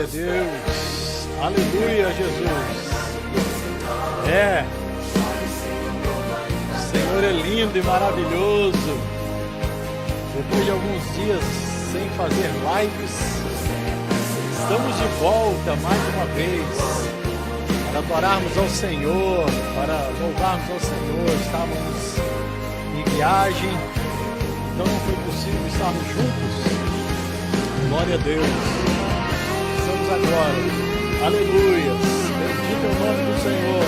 Glória a Deus. Aleluia, Jesus. O Senhor é lindo e maravilhoso. Depois de alguns dias sem fazer lives, estamos de volta mais uma vez para adorarmos ao Senhor, para louvarmos ao Senhor. Estávamos em viagem, então não foi possível estarmos juntos. Glória a Deus. Estamos agora. Aleluia. Bendito é o nome do Senhor.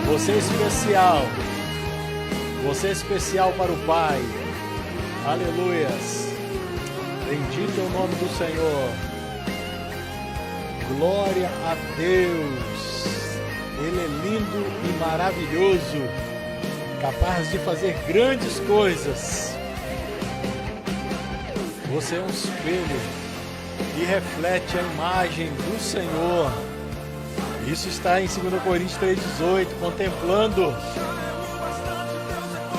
Você é especial. Você é especial para o Pai. Aleluias. Bendito é o nome do Senhor. Glória a Deus. Ele é lindo e maravilhoso, capaz de fazer grandes coisas. Você é um espelho e reflete a imagem do Senhor. Isso está em 2 Coríntios 3,18. Contemplando.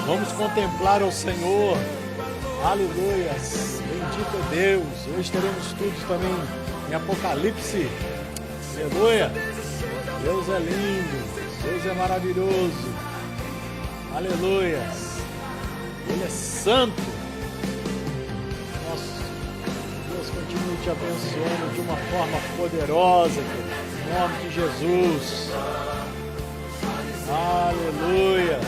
Vamos contemplar ao Senhor. Aleluias. Bendito é Deus. Hoje teremos estudos também em Apocalipse. Aleluia. Deus é lindo. Deus é maravilhoso. Aleluias. Ele é santo. Nosso Deus continue te abençoando de uma forma poderosa, em nome de Jesus. Aleluia.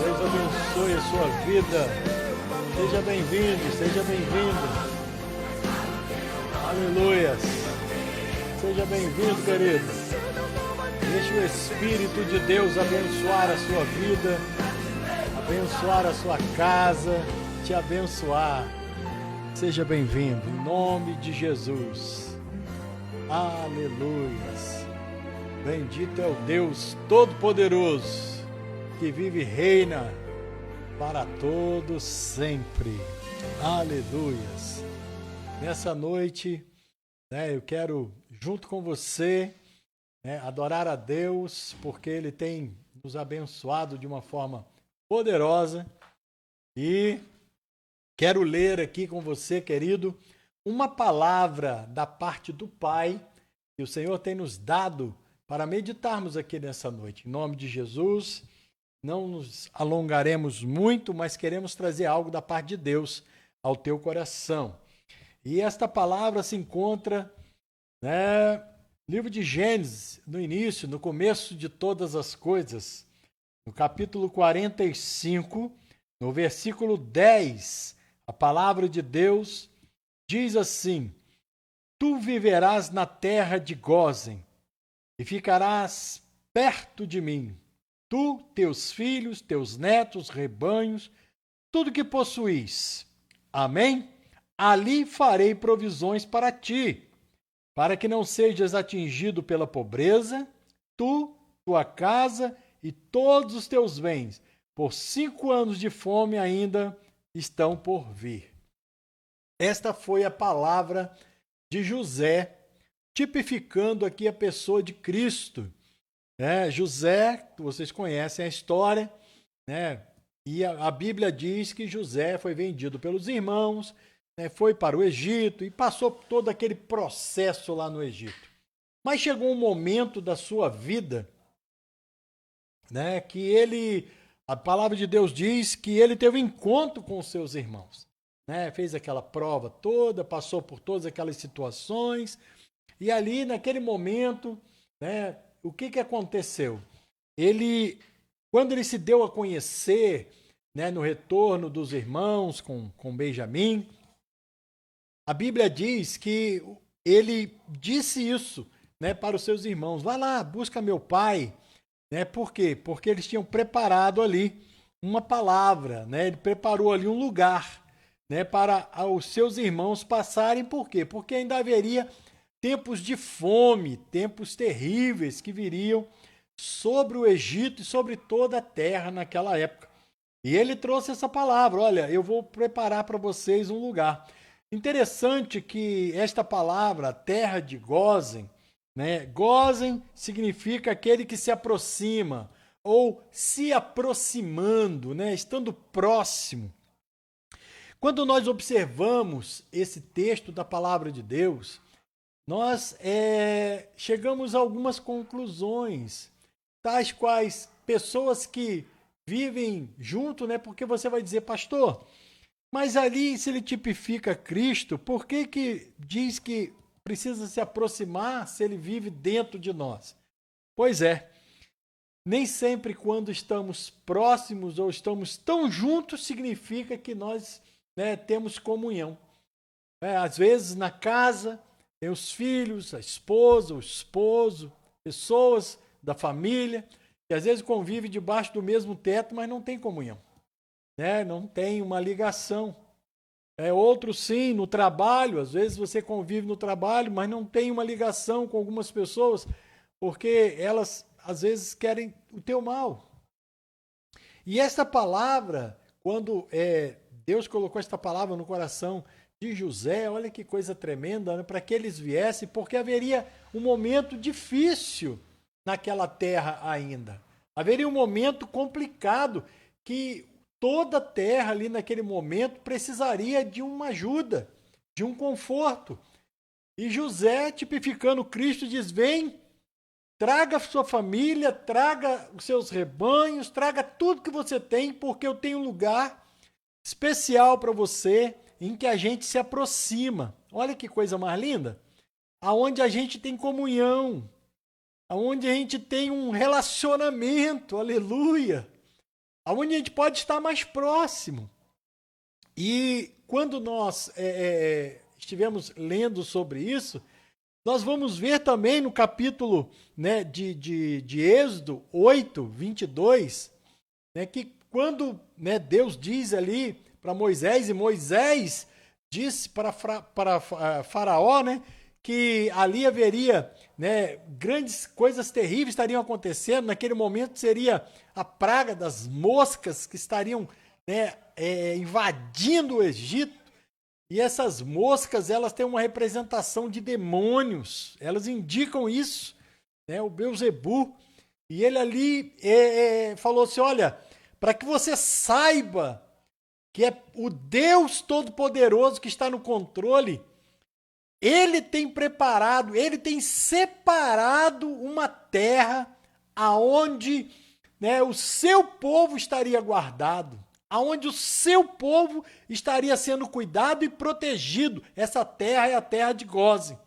Deus abençoe a sua vida. Seja bem-vindo, seja bem-vindo. Aleluia. Seja bem-vindo, querido. Deixe o Espírito de Deus abençoar a sua vida, abençoar a sua casa, te abençoar. Seja bem-vindo, em nome de Jesus. Aleluias. Bendito é o Deus Todo-Poderoso, que vive e reina para todos sempre. Aleluias. Nessa noite, eu quero, junto com você, adorar a Deus, porque Ele tem nos abençoado de uma forma poderosa. E quero ler aqui com você, querido, uma palavra da parte do Pai que o Senhor tem nos dado para meditarmos aqui nessa noite. Em nome de Jesus, não nos alongaremos muito, mas queremos trazer algo da parte de Deus ao teu coração. E esta palavra se encontra no livro de Gênesis, no início, no começo de todas as coisas, no capítulo 45, no versículo 10, a palavra de Deus diz assim: Tu viverás na terra de Gósen e ficarás perto de mim, tu, teus filhos, teus netos, rebanhos, tudo que possuís. Amém? Ali farei provisões para ti, para que não sejas atingido pela pobreza, tu, tua casa e todos os teus bens, por 5 anos de fome ainda estão por vir. Esta foi a palavra de José, tipificando aqui a pessoa de Cristo. José, vocês conhecem a história, e a Bíblia diz que José foi vendido pelos irmãos, foi para o Egito e passou todo aquele processo lá no Egito. Mas chegou um momento da sua vida, que a palavra de Deus diz que ele teve um encontro com os seus irmãos. Fez aquela prova toda, passou por todas aquelas situações, e ali naquele momento, o que aconteceu? Quando ele se deu a conhecer, no retorno dos irmãos com Benjamim, a Bíblia diz que ele disse isso, para os seus irmãos: vai lá, busca meu pai. Por quê? Porque eles tinham preparado ali uma palavra, ele preparou ali um lugar, para os seus irmãos passarem. Por quê? Porque ainda haveria tempos de fome, tempos terríveis que viriam sobre o Egito e sobre toda a terra naquela época. E ele trouxe essa palavra: olha, eu vou preparar para vocês um lugar. Interessante que esta palavra, terra de Gósen, Gósen significa aquele que se aproxima, ou se aproximando, estando próximo. Quando nós observamos esse texto da palavra de Deus, nós chegamos a algumas conclusões, tais quais pessoas que vivem junto, né? Porque você vai dizer, pastor, mas ali se ele tipifica Cristo, por que que diz que precisa se aproximar se ele vive dentro de nós? Pois é, nem sempre quando estamos próximos ou estamos tão juntos significa que nós, né, temos comunhão. Às vezes na casa tem os filhos, a esposa, o esposo, pessoas da família, que às vezes convivem debaixo do mesmo teto, mas não tem comunhão, né? Não tem uma ligação. Outro sim, no trabalho, às vezes você convive no trabalho, mas não tem uma ligação com algumas pessoas, porque elas às vezes querem o teu mal. E esta palavra, quando Deus colocou esta palavra no coração de José, olha que coisa tremenda, né? Para que eles viessem, porque haveria um momento difícil naquela terra ainda. Haveria um momento complicado que toda a terra ali naquele momento precisaria de uma ajuda, de um conforto. E José, tipificando Cristo, diz, vem, traga a sua família, traga os seus rebanhos, traga tudo que você tem, porque eu tenho um lugar especial para você, em que a gente se aproxima. Olha que coisa mais linda. Aonde a gente tem comunhão, aonde a gente tem um relacionamento, aleluia, aonde a gente pode estar mais próximo. E quando nós estivemos lendo sobre isso, nós vamos ver também no capítulo, né, de Êxodo 8, 22, né, que quando, né, Deus diz ali para Moisés, e Moisés disse para Faraó, né, que ali haveria, né, grandes coisas terríveis estariam acontecendo. Naquele momento seria a praga das moscas que estariam, né, invadindo o Egito. E essas moscas, elas têm uma representação de demônios, elas indicam isso, né, o Beuzebu. E ele ali falou assim, olha, para que você saiba que é o Deus Todo-Poderoso que está no controle, ele tem preparado, ele tem separado uma terra aonde, né, o seu povo estaria guardado, aonde o seu povo estaria sendo cuidado e protegido. Essa terra é a terra de Gósen.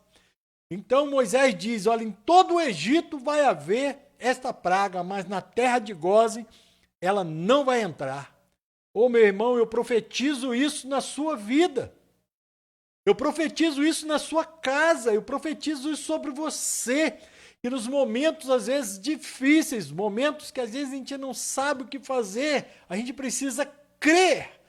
Então Moisés diz, olha, em todo o Egito vai haver esta praga, mas na terra de Gósen ela não vai entrar. Ô meu irmão, eu profetizo isso na sua vida. Eu profetizo isso na sua casa. Eu profetizo isso sobre você. Que nos momentos, às vezes, difíceis, momentos que às vezes a gente não sabe o que fazer, a gente precisa crer.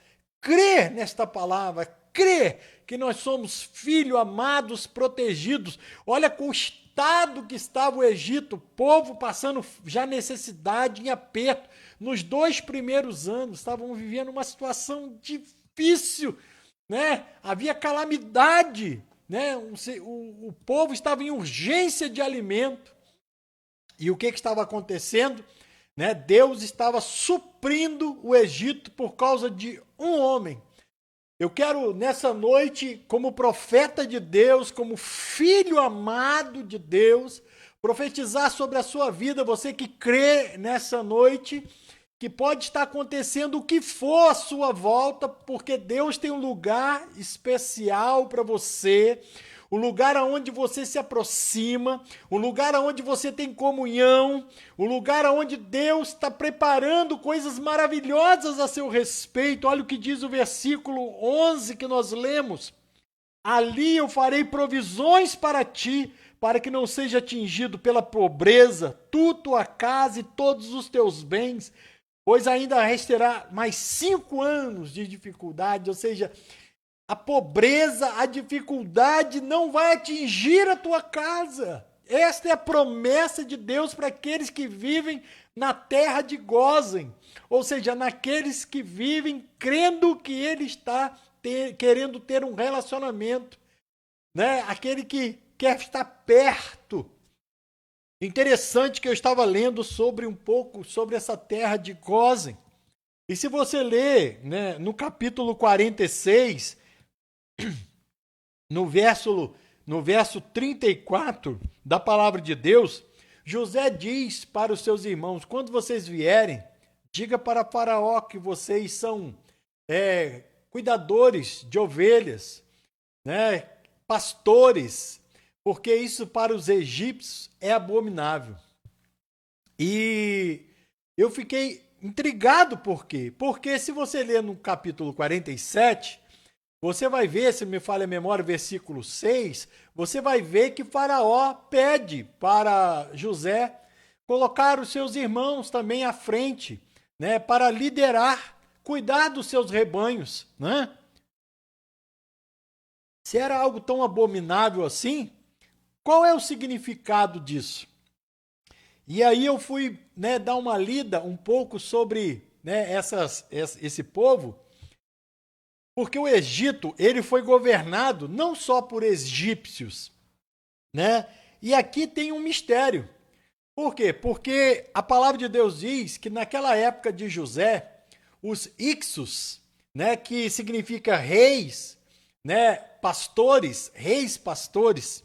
Crer nesta palavra. Crer que nós somos filhos amados, protegidos. Olha o estado que estava o Egito, o povo passando já necessidade, em aperto. Nos 2 primeiros anos, estavam vivendo uma situação difícil, né? Havia calamidade, né? O povo estava em urgência de alimento. E o que estava acontecendo? Né? Deus estava suprindo o Egito por causa de um homem. Eu quero, nessa noite, como profeta de Deus, como filho amado de Deus, profetizar sobre a sua vida, você que crê nessa noite, que pode estar acontecendo o que for à sua volta, porque Deus tem um lugar especial para você, um lugar onde você se aproxima, um lugar onde você tem comunhão, um lugar onde Deus está preparando coisas maravilhosas a seu respeito. Olha o que diz o versículo 11 que nós lemos. Ali eu farei provisões para ti, para que não seja atingido pela pobreza, tu, tua casa e todos os teus bens, pois ainda restará mais 5 anos de dificuldade, ou seja, a pobreza, a dificuldade não vai atingir a tua casa. Esta é a promessa de Deus para aqueles que vivem na terra de Gósen, ou seja, naqueles que vivem crendo que Ele está querendo ter um relacionamento, né? Aquele que quer estar perto. Interessante que eu estava lendo um pouco sobre essa terra de Gósen. E se você ler, né, no capítulo 46, no verso 34 da palavra de Deus, José diz para os seus irmãos: quando vocês vierem, diga para Faraó que vocês são cuidadores de ovelhas, né, pastores, porque isso para os egípcios é abominável. E eu fiquei intrigado por quê? Porque se você ler no capítulo 47, você vai ver, se me falha a memória, versículo 6, você vai ver que Faraó pede para José colocar os seus irmãos também à frente, né, para liderar, cuidar dos seus rebanhos, né? Se era algo tão abominável assim, qual é o significado disso? E aí eu fui, né, dar uma lida um pouco sobre, né, esse povo, porque o Egito, ele foi governado não só por egípcios, né? E aqui tem um mistério. Por quê? Porque a palavra de Deus diz que naquela época de José, os Ixos, né, que significa reis, né, pastores, reis pastores,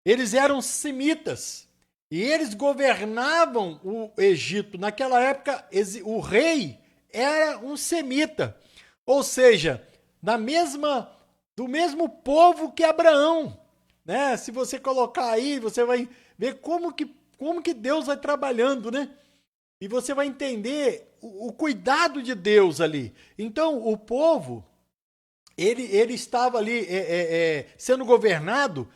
eles eram semitas e eles governavam o Egito. Naquela época, o rei era um semita, ou seja, do mesmo povo que Abraão, né? Se você colocar aí, você vai ver como que Deus vai trabalhando, né? E você vai entender o cuidado de Deus ali. Então, o povo, ele estava ali sendo governado,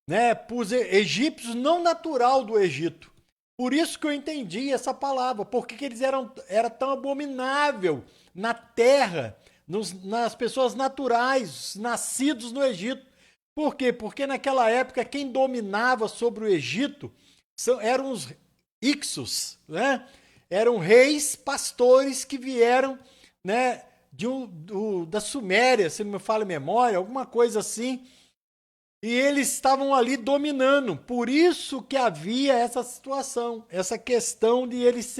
né, por egípcios, não natural do Egito. Por isso que eu entendi essa palavra, porque eles era tão abominável na terra, nas pessoas naturais, nascidos no Egito. Por quê? Porque naquela época quem dominava sobre o Egito eram os Ixos, né? Eram reis pastores que vieram, né, da Suméria, se não me falha a memória, alguma coisa assim. E eles estavam ali dominando. Por isso que havia essa situação, essa questão de eles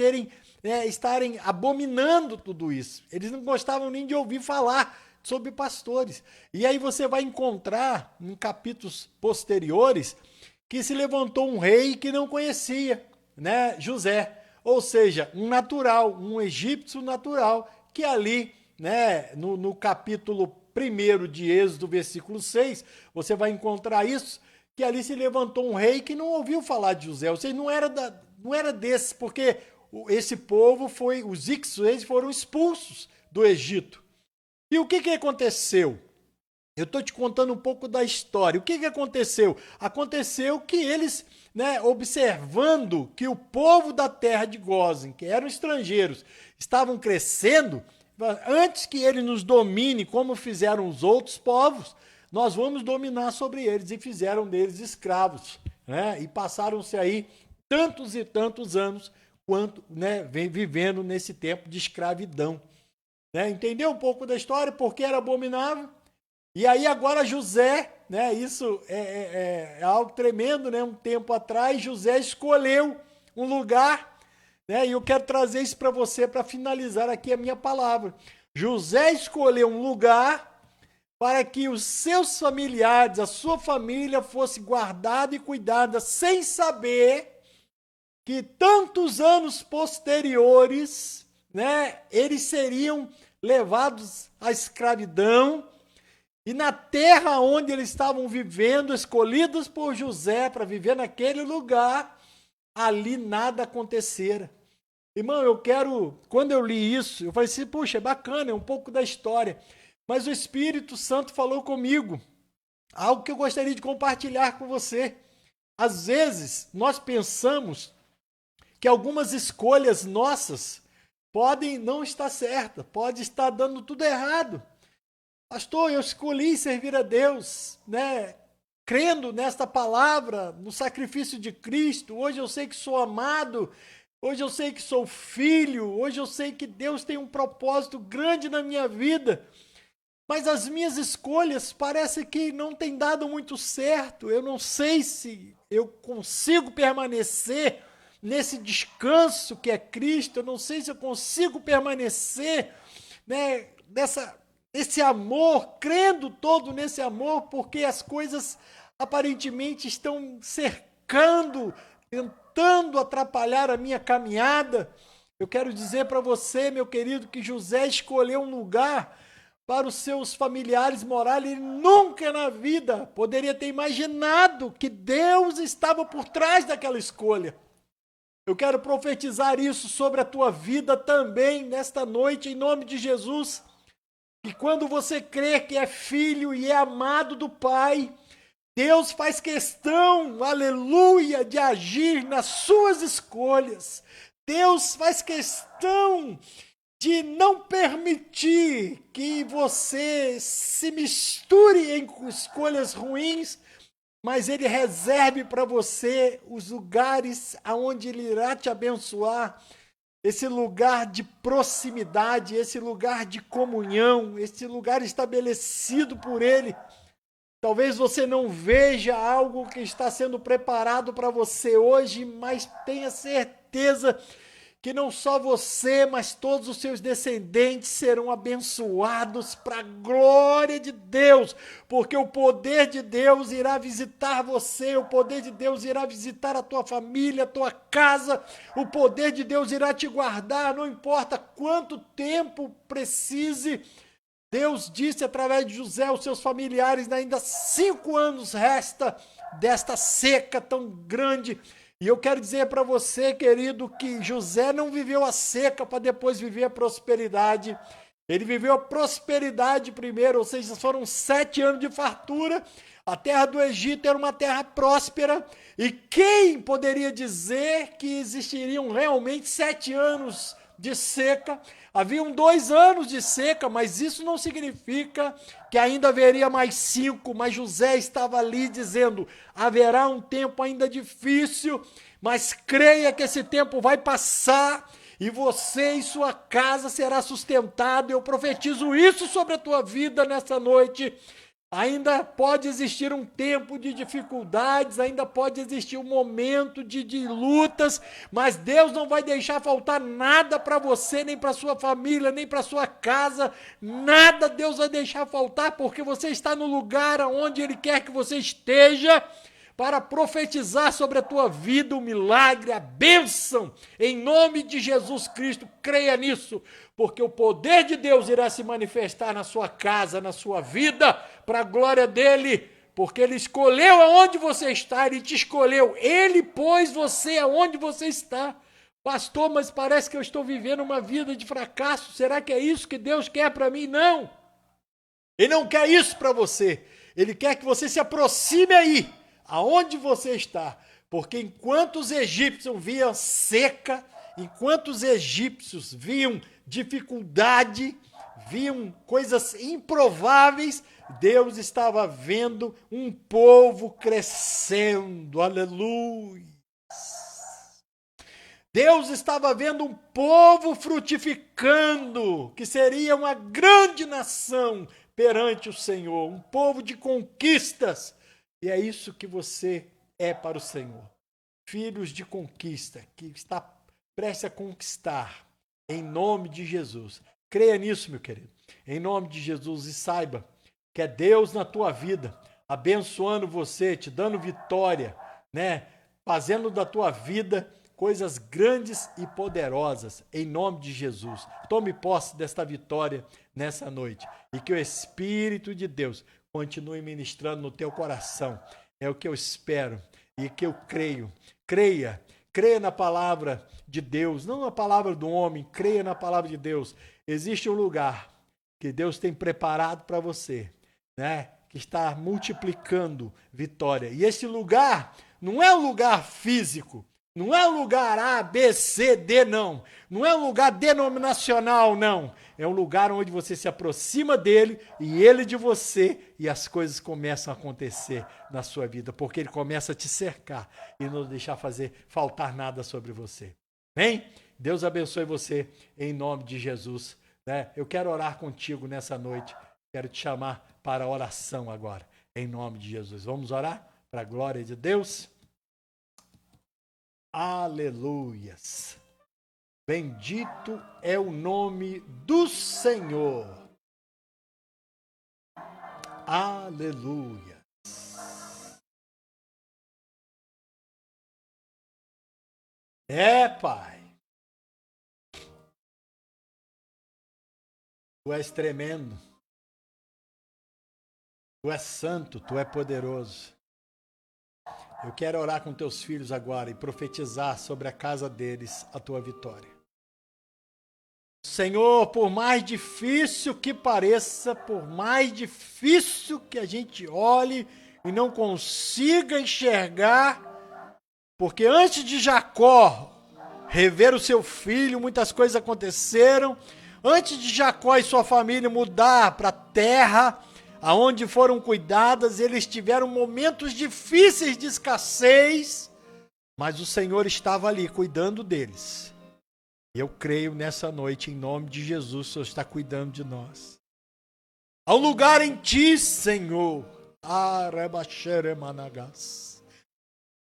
estarem abominando tudo isso. Eles não gostavam nem de ouvir falar sobre pastores. E aí você vai encontrar, em capítulos posteriores, que se levantou um rei que não conhecia, né, José. Ou seja, um natural, um egípcio natural, que ali, né, no capítulo 1 de Êxodo, versículo 6, você vai encontrar isso, que ali se levantou um rei que não ouviu falar de José, ou seja, não era desse, porque esse povo os Ixos, eles foram expulsos do Egito. E o que aconteceu? Eu estou te contando um pouco da história. O que aconteceu? Aconteceu que eles, né, observando que o povo da terra de Gósen, que eram estrangeiros, estavam crescendo, antes que ele nos domine como fizeram os outros povos, nós vamos dominar sobre eles, e fizeram deles escravos, né? E passaram-se aí tantos e tantos anos quanto, né, vem vivendo nesse tempo de escravidão, né? Entendeu um pouco da história? Porque era abominável. E aí agora José, né, isso é algo tremendo, né? Um tempo atrás José escolheu um lugar, né? E eu quero trazer isso para você para finalizar aqui a minha palavra. José escolheu um lugar para que os seus familiares, a sua família fosse guardada e cuidada, sem saber que tantos anos posteriores, né, eles seriam levados à escravidão. E na terra onde eles estavam vivendo, escolhidos por José para viver naquele lugar, ali nada acontecera. Irmão, quando eu li isso, eu falei assim, puxa, é bacana, é um pouco da história. Mas o Espírito Santo falou comigo, algo que eu gostaria de compartilhar com você. Às vezes, nós pensamos que algumas escolhas nossas podem não estar certas, pode estar dando tudo errado. Pastor, eu escolhi servir a Deus, né? Crendo nesta palavra, no sacrifício de Cristo. Hoje eu sei que sou amado, hoje eu sei que sou filho, hoje eu sei que Deus tem um propósito grande na minha vida. Mas as minhas escolhas parece que não têm dado muito certo. Eu não sei se eu consigo permanecer nesse descanso que é Cristo, eu não sei se eu consigo permanecer, né, nesse amor, crendo todo nesse amor, porque as coisas aparentemente estão cercando, tentando atrapalhar a minha caminhada. Eu quero dizer para você, meu querido, que José escolheu um lugar para os seus familiares morarem. Ele nunca na vida poderia ter imaginado que Deus estava por trás daquela escolha. Eu quero profetizar isso sobre a tua vida também nesta noite, em nome de Jesus. E quando você crê que é filho e é amado do Pai, Deus faz questão, aleluia, de agir nas suas escolhas. Deus faz questão de não permitir que você se misture em escolhas ruins, mas Ele reserve para você os lugares aonde Ele irá te abençoar, esse lugar de proximidade, esse lugar de comunhão, esse lugar estabelecido por Ele. Talvez você não veja algo que está sendo preparado para você hoje, mas tenha certeza que não só você, mas todos os seus descendentes serão abençoados para a glória de Deus, porque o poder de Deus irá visitar você, o poder de Deus irá visitar a tua família, a tua casa, o poder de Deus irá te guardar, não importa quanto tempo precise. Deus disse através de José aos seus familiares, ainda 5 anos resta desta seca tão grande. E eu quero dizer para você, querido, que José não viveu a seca para depois viver a prosperidade. Ele viveu a prosperidade primeiro, ou seja, foram 7 anos de fartura. A terra do Egito era uma terra próspera. E quem poderia dizer que existiriam realmente 7 anos de seca? Haviam 2 anos de seca, mas isso não significa que ainda haveria mais 5. Mas José estava ali dizendo, haverá um tempo ainda difícil, mas creia que esse tempo vai passar e você e sua casa será sustentado. Eu profetizo isso sobre a tua vida nessa noite. Ainda pode existir um tempo de dificuldades, ainda pode existir um momento de lutas, mas Deus não vai deixar faltar nada para você, nem para sua família, nem para sua casa, nada Deus vai deixar faltar, porque você está no lugar onde Ele quer que você esteja, para profetizar sobre a tua vida o milagre, a bênção, em nome de Jesus Cristo. Creia nisso, porque o poder de Deus irá se manifestar na sua casa, na sua vida, para a glória dEle, porque Ele escolheu aonde você está, Ele te escolheu, Ele pôs você aonde você está. Pastor, mas parece que eu estou vivendo uma vida de fracasso, será que é isso que Deus quer para mim? Não, Ele não quer isso para você, Ele quer que você se aproxime aí, aonde você está, porque enquanto os egípcios viam seca, enquanto os egípcios viam dificuldade, viam coisas improváveis, Deus estava vendo um povo crescendo, aleluia. Deus estava vendo um povo frutificando, que seria uma grande nação perante o Senhor, um povo de conquistas. E é isso que você é para o Senhor. Filhos de conquista, que está prestes a conquistar, em nome de Jesus. Creia nisso, meu querido, em nome de Jesus, e saiba que é Deus na tua vida, abençoando você, te dando vitória, né? Fazendo da tua vida coisas grandes e poderosas, em nome de Jesus. Tome posse desta vitória nessa noite, e que o Espírito de Deus continue ministrando no teu coração. É o que eu espero e que eu creio. Creia na palavra de Deus, não na palavra do homem, creia na palavra de Deus. Existe um lugar que Deus tem preparado para você, né? Que está multiplicando vitória. E esse lugar não é um lugar físico, não é um lugar A, B, C, D, não. Não é um lugar denominacional, não. É um lugar onde você se aproxima dele e ele de você, e as coisas começam a acontecer na sua vida, porque ele começa a te cercar e não deixar faltar nada sobre você. Amém? Deus abençoe você em nome de Jesus. Né? Eu quero orar contigo nessa noite. Quero te chamar para a oração agora, em nome de Jesus. Vamos orar para a glória de Deus? Aleluias. Bendito é o nome do Senhor. Aleluia. Pai. Tu és tremendo. Tu és santo, tu és poderoso. Eu quero orar com teus filhos agora e profetizar sobre a casa deles a tua vitória. Senhor, por mais difícil que pareça, por mais difícil que a gente olhe e não consiga enxergar, porque antes de Jacó rever o seu filho, muitas coisas aconteceram. Antes de Jacó e sua família mudar para a terra aonde foram cuidadas, eles tiveram momentos difíceis de escassez, mas o Senhor estava ali cuidando deles. Eu creio nessa noite, em nome de Jesus, o Senhor está cuidando de nós. Há um lugar em ti, Senhor. Há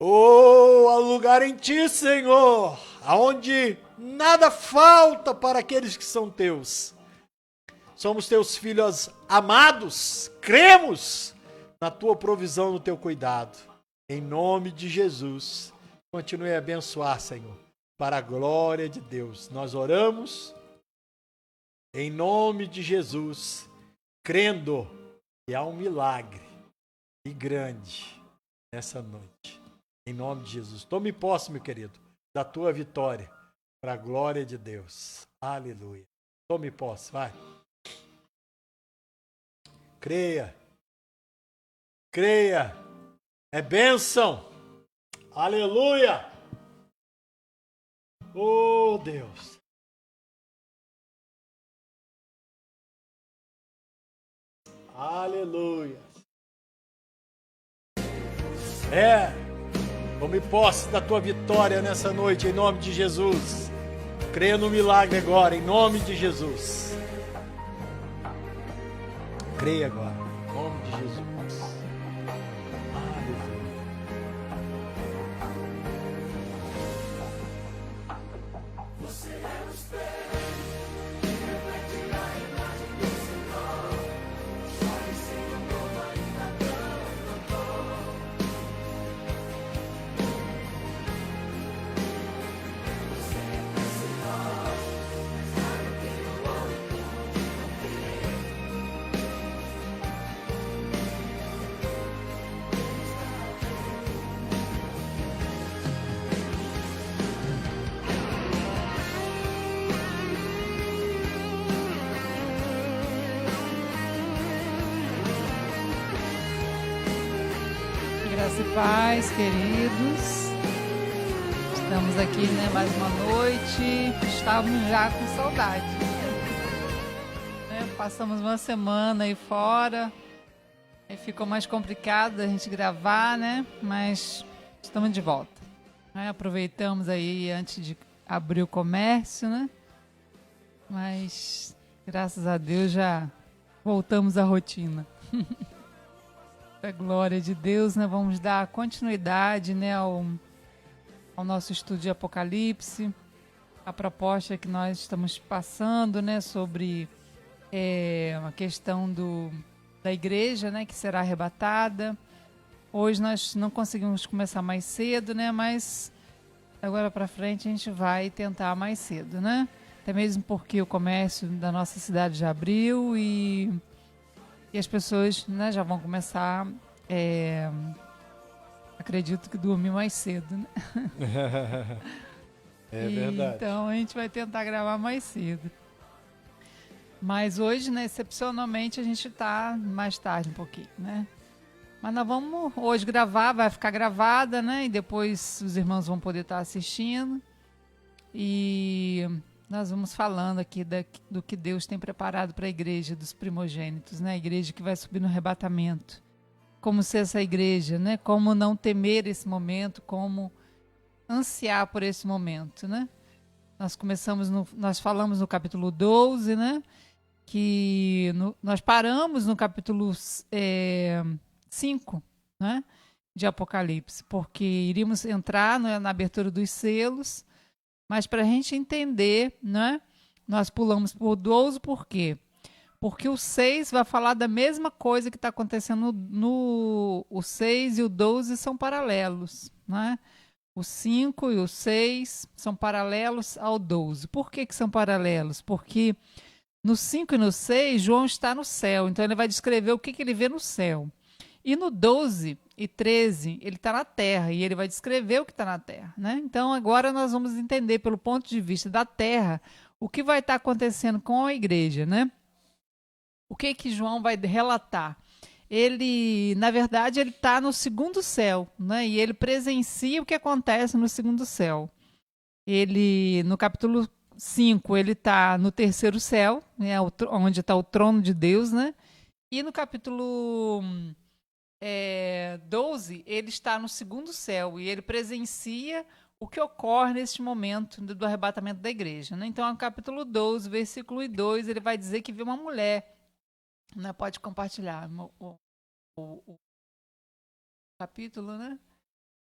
um lugar em ti, Senhor, aonde nada falta para aqueles que são teus. Somos teus filhos amados, cremos na tua provisão, no teu cuidado. Em nome de Jesus, continue a abençoar, Senhor, para a glória de Deus. Nós oramos em nome de Jesus, crendo que há um milagre e grande nessa noite. Em nome de Jesus. Tome posse, meu querido, da tua vitória, para a glória de Deus. Aleluia. Tome posse, vai. Creia. Creia. É bênção. Aleluia. Oh, Deus. Aleluia. Tome posse da tua vitória nessa noite, em nome de Jesus. Creia no milagre agora, em nome de Jesus. Creia agora, em nome de Jesus. Aleluia. Você é o espelho, reflete a imagem do Senhor. Chore, Senhor, como ainda cantou. Você é o Senhor, mais raro que o ouro, como de não Graça e paz, queridos. Estamos aqui, mais uma noite. Estávamos já com saudade. Passamos uma semana aí fora. Aí ficou mais complicado a gente gravar, Mas estamos de volta. Aproveitamos aí antes de abrir o comércio, Mas, graças a Deus, já voltamos à rotina. A glória de Deus, vamos dar continuidade, ao nosso estudo de Apocalipse, a proposta que nós estamos passando, sobre a questão da igreja, que será arrebatada. Hoje nós não conseguimos começar mais cedo, mas agora para frente a gente vai tentar mais cedo, Até mesmo porque o comércio da nossa cidade já abriu e as pessoas, já vão começar, acredito que dormir mais cedo, É verdade. Então a gente vai tentar gravar mais cedo. Mas hoje, excepcionalmente, a gente está mais tarde um pouquinho, Mas nós vamos hoje gravar, vai ficar gravada, E depois os irmãos vão poder estar assistindo. E nós vamos falando aqui do que Deus tem preparado para a igreja dos primogênitos, A igreja que vai subir no arrebatamento. Como ser essa igreja, Como não temer esse momento, como ansiar por esse momento, Nós falamos no capítulo 12, que nós paramos no capítulo 5, de Apocalipse, porque iríamos entrar na abertura dos selos, mas para a gente entender, né, nós pulamos por 12, por quê? Porque o 6 vai falar da mesma coisa que está acontecendo o 6 e o 12 são paralelos, né? O 5 e o 6 são paralelos ao 12. Por que são paralelos? Porque no 5 e no 6, João está no céu, então ele vai descrever o que ele vê no céu. E no 12 e 13, ele está na terra e ele vai descrever o que está na terra, né? Então agora nós vamos entender pelo ponto de vista da terra o que vai estar acontecendo com a igreja, né? O que João vai relatar? Ele, na verdade, ele está no segundo céu, né? E ele presencia o que acontece no segundo céu. Ele, no capítulo 5, ele está no terceiro céu, né? Onde está o trono de Deus, né? E no capítulo 12, ele está no segundo céu e ele presencia o que ocorre neste momento do arrebatamento da igreja, né? Então, no capítulo 12, versículo 2, ele vai dizer que vê uma mulher, né? Pode compartilhar o capítulo, né?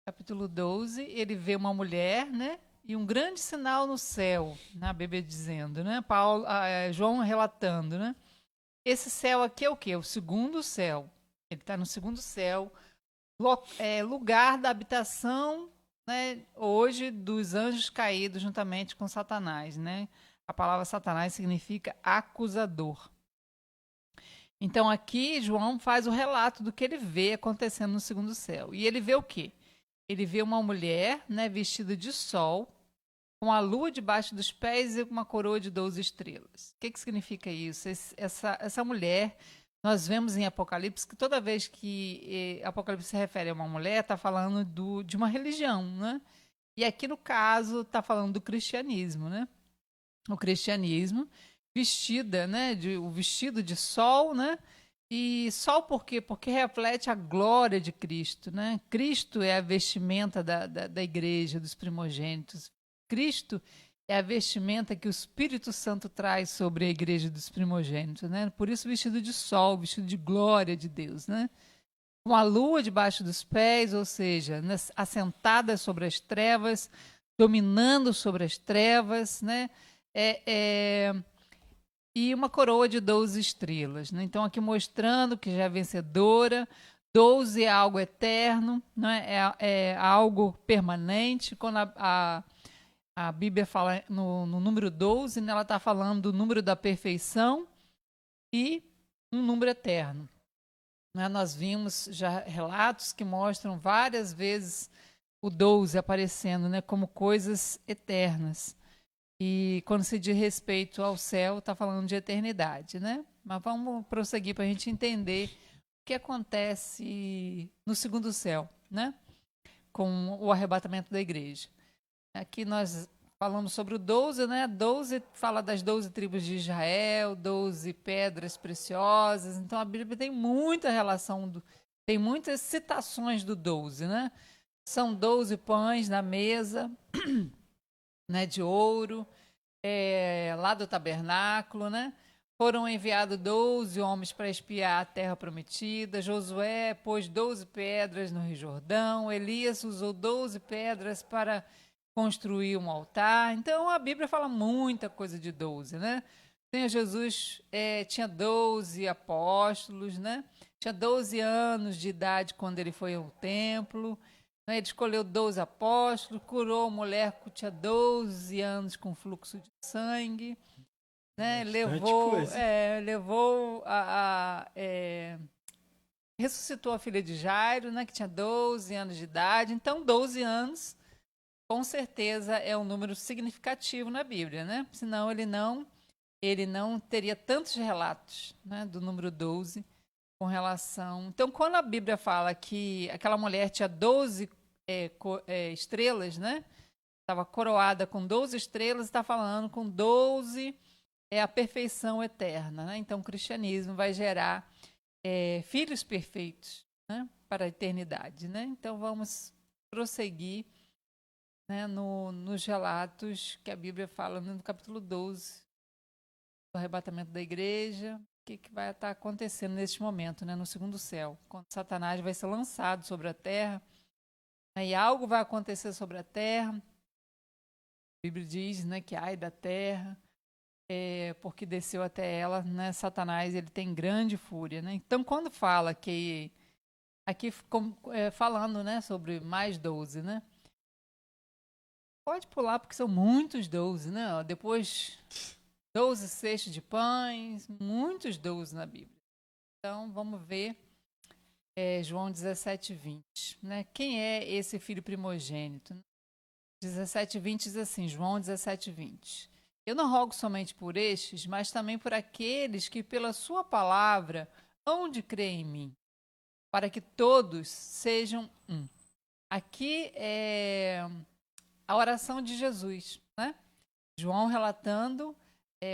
Capítulo 12, ele vê uma mulher, né? E um grande sinal no céu, né? A Bíblia dizendo, né? João relatando, né? Esse céu aqui é o quê? O segundo céu. Ele está no segundo céu, lugar da habitação, né? Hoje dos anjos caídos juntamente com Satanás, né? A palavra Satanás significa acusador. Então aqui João faz o relato do que ele vê acontecendo no segundo céu. E ele vê o quê? Ele vê uma mulher, né, vestida de sol, com a lua debaixo dos pés e uma coroa de 12 estrelas. O que significa isso? Essa mulher, nós vemos em Apocalipse que toda vez que Apocalipse se refere a uma mulher, está falando de uma religião, né? E aqui no caso está falando do cristianismo, né? O cristianismo vestida, né? O vestido de sol, né? E sol por quê? Porque reflete a glória de Cristo, né? Cristo é a vestimenta da igreja, dos primogênitos. Cristo é a vestimenta que o Espírito Santo traz sobre a igreja dos primogênitos, né? Por isso vestido de sol, vestido de glória de Deus, né? Com a lua debaixo dos pés, ou seja, né? Assentada sobre as trevas, dominando sobre as trevas, né? E uma coroa de 12 estrelas, né? Então aqui mostrando que já é vencedora. 12 é algo eterno, né? É algo permanente. Quando a Bíblia fala no número 12, né, ela está falando do número da perfeição e um número eterno. Né? Nós vimos já relatos que mostram várias vezes o 12 aparecendo, né, como coisas eternas. E quando se diz respeito ao céu, está falando de eternidade, né? Mas vamos prosseguir para a gente entender o que acontece no segundo céu, né? Com o arrebatamento da igreja. Aqui nós falamos sobre o 12, né? 12 fala das 12 tribos de Israel, 12 pedras preciosas. Então a Bíblia tem muita relação, tem muitas citações do 12, né? São 12 pães na mesa, né, de ouro, lá do tabernáculo, né? Foram enviados 12 homens para espiar a terra prometida. Josué pôs 12 pedras no Rio Jordão. Elias usou 12 pedras para construir um altar. Então a Bíblia fala muita coisa de 12, né? Senhor Jesus tinha 12 apóstolos, né? Tinha 12 anos de idade quando ele foi ao templo. Ele escolheu 12 apóstolos, curou a mulher que tinha 12 anos com fluxo de sangue, né? Levou ressuscitou a filha de Jairo, né? Que tinha 12 anos de idade. Então, 12 anos, com certeza, é um número significativo na Bíblia, né? Senão ele não teria tantos relatos, né, do número 12 com relação... Então, quando a Bíblia fala que aquela mulher tinha 12 estrelas, né? Estava coroada com 12 estrelas, está falando com 12 a perfeição eterna, né? Então, o cristianismo vai gerar filhos perfeitos, né, para a eternidade, né? Então, vamos prosseguir, né, nos relatos que a Bíblia fala no capítulo 12 do arrebatamento da igreja. que vai estar acontecendo neste momento, né, no segundo céu, quando Satanás vai ser lançado sobre a terra, né, e algo vai acontecer sobre a terra. A Bíblia diz, né, que ai da terra, porque desceu até ela, né, Satanás, ele tem grande fúria, né? Então, quando fala que aqui falando, né, sobre mais 12, né? Pode pular porque são muitos 12, né? Ó, depois 12 cestos de pães, muitos 12 na Bíblia. Então, vamos ver João 17, 20. Né? Quem é esse filho primogênito? 17, 20 diz assim, João 17, 20. Eu não rogo somente por estes, mas também por aqueles que pela sua palavra hão de crer em mim, para que todos sejam um. Aqui é a oração de Jesus, né? João relatando,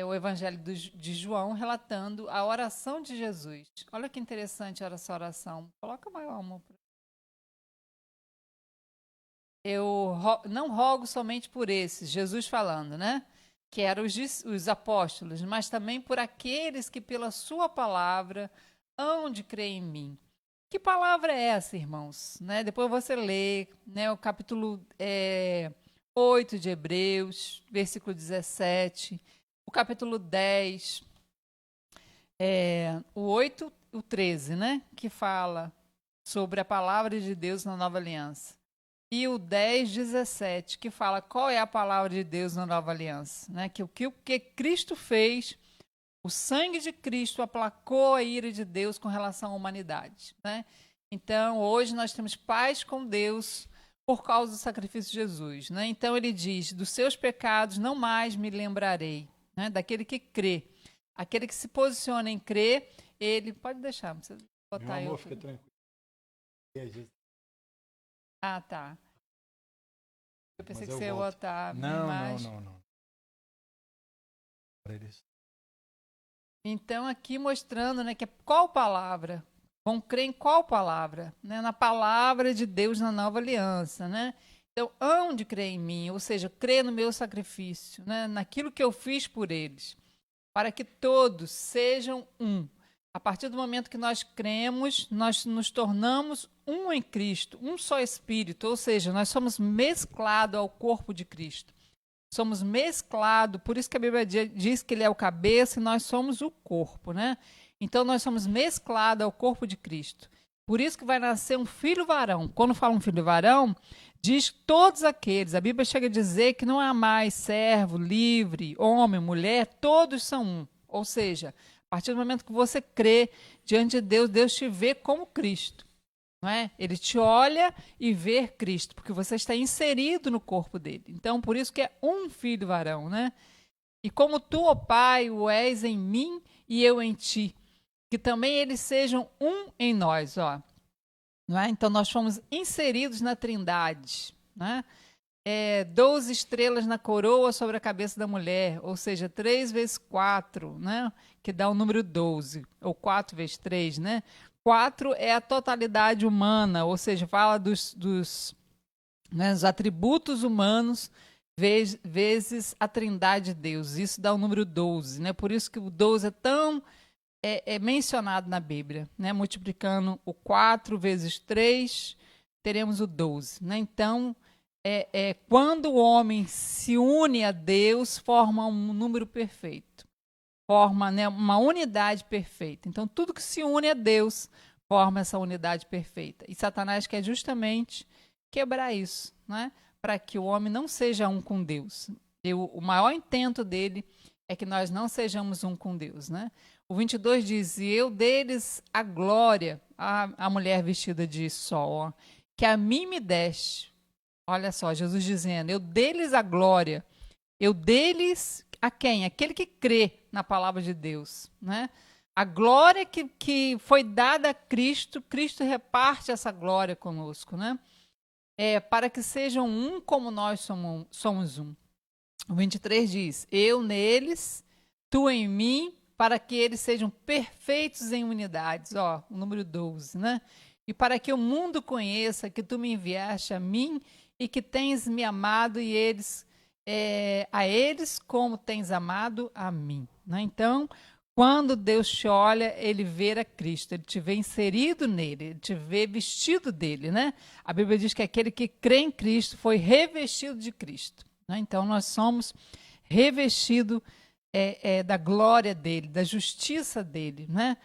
o Evangelho de João relatando a oração de Jesus. Olha que interessante essa oração. Coloca maior, amor. Eu não rogo somente por esses, Jesus falando, né? Que eram os apóstolos, mas também por aqueles que pela sua palavra hão de crer em mim. Que palavra é essa, irmãos? Né? Depois você lê, né, o capítulo 8 de Hebreus, versículo 17, o capítulo 10, o 8, o 13, né, que fala sobre a palavra de Deus na Nova Aliança. E o 10, 17, que fala qual é a palavra de Deus na Nova Aliança. Né? Que o que Cristo fez, o sangue de Cristo aplacou a ira de Deus com relação à humanidade. Né? Então, hoje nós temos paz com Deus por causa do sacrifício de Jesus. Né? Então, ele diz, dos seus pecados não mais me lembrarei. Né? Daquele que crê. Aquele que se posiciona em crer, ele... Pode deixar, não precisa botar Meu aí. amor, fica tranquilo. Ah, tá. Eu pensei Mas que você ia volto. botar a Não. imagem. Para eles. Então, aqui mostrando, né, que qual palavra? Vão crer em qual palavra? Né? Na palavra de Deus na nova aliança, né? Então, hão de crer em mim, ou seja, crer no meu sacrifício, né? Naquilo que eu fiz por eles, para que todos sejam um. A partir do momento que nós cremos, nós nos tornamos um em Cristo, um só Espírito, ou seja, nós somos mesclados ao corpo de Cristo. Somos mesclados, por isso que a Bíblia diz que ele é o cabeça e nós somos o corpo, né? Então nós somos mesclados ao corpo de Cristo. Por isso que vai nascer um filho varão. Quando fala um filho varão, diz todos aqueles. A Bíblia chega a dizer que não há mais servo, livre, homem, mulher, todos são um. Ou seja, a partir do momento que você crê diante de Deus, Deus te vê como Cristo. Não é? Ele te olha e vê Cristo, porque você está inserido no corpo dele. Então, por isso que é um filho varão, né? E como tu, ó Pai, o és em mim e eu em ti, que também eles sejam um em nós, ó. Não é? Então, nós fomos inseridos na Trindade, né? 12 estrelas na coroa sobre a cabeça da mulher, ou seja, 3 vezes 4, né? Que dá o número 12, ou 4 vezes 3, né? 4 é a totalidade humana, ou seja, fala dos atributos humanos vezes a trindade de Deus. Isso dá o número 12, né? Por isso que o 12 é tão mencionado na Bíblia, né? Multiplicando o 4 vezes 3, teremos o 12, né? Então, quando o homem se une a Deus, forma um número perfeito. Forma, né, uma unidade perfeita. Então, tudo que se une a Deus forma essa unidade perfeita. E Satanás quer justamente quebrar isso, né? Para que o homem não seja um com Deus. O maior intento dele é que nós não sejamos um com Deus, né? O 22 diz, e eu deles a glória, a mulher vestida de sol, ó, que a mim me deste. Olha só, Jesus dizendo, eu deles a glória, eu deles a quem? Aquele que crê na palavra de Deus, né? A glória que foi dada a Cristo, Cristo reparte essa glória conosco, né? Para que sejam um como nós somos um. O 23 diz, eu neles, tu em mim, para que eles sejam perfeitos em unidades. Ó, o número 12, né? E para que o mundo conheça que tu me enviaste a mim e que tens me amado e eles... a eles como tens amado a mim. Né? Então, Quando Deus te olha, ele vê a Cristo, ele te vê inserido nele, ele te vê vestido dele, né? A Bíblia diz que aquele que crê em Cristo foi revestido de Cristo, né? Então, nós somos revestidos da glória dele, da justiça dele, né?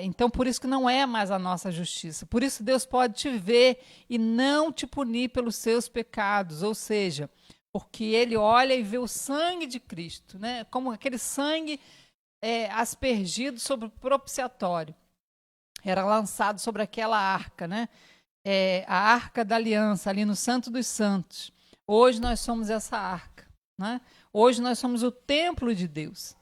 Então, por isso que não é mais a nossa justiça. Por isso Deus pode te ver e não te punir pelos seus pecados, ou seja, porque ele olha e vê o sangue de Cristo, né? Como aquele sangue aspergido sobre o propiciatório. Era lançado sobre aquela arca, né? A arca da aliança, ali no Santo dos Santos. Hoje nós somos essa arca, né? Hoje nós somos o templo de Deus.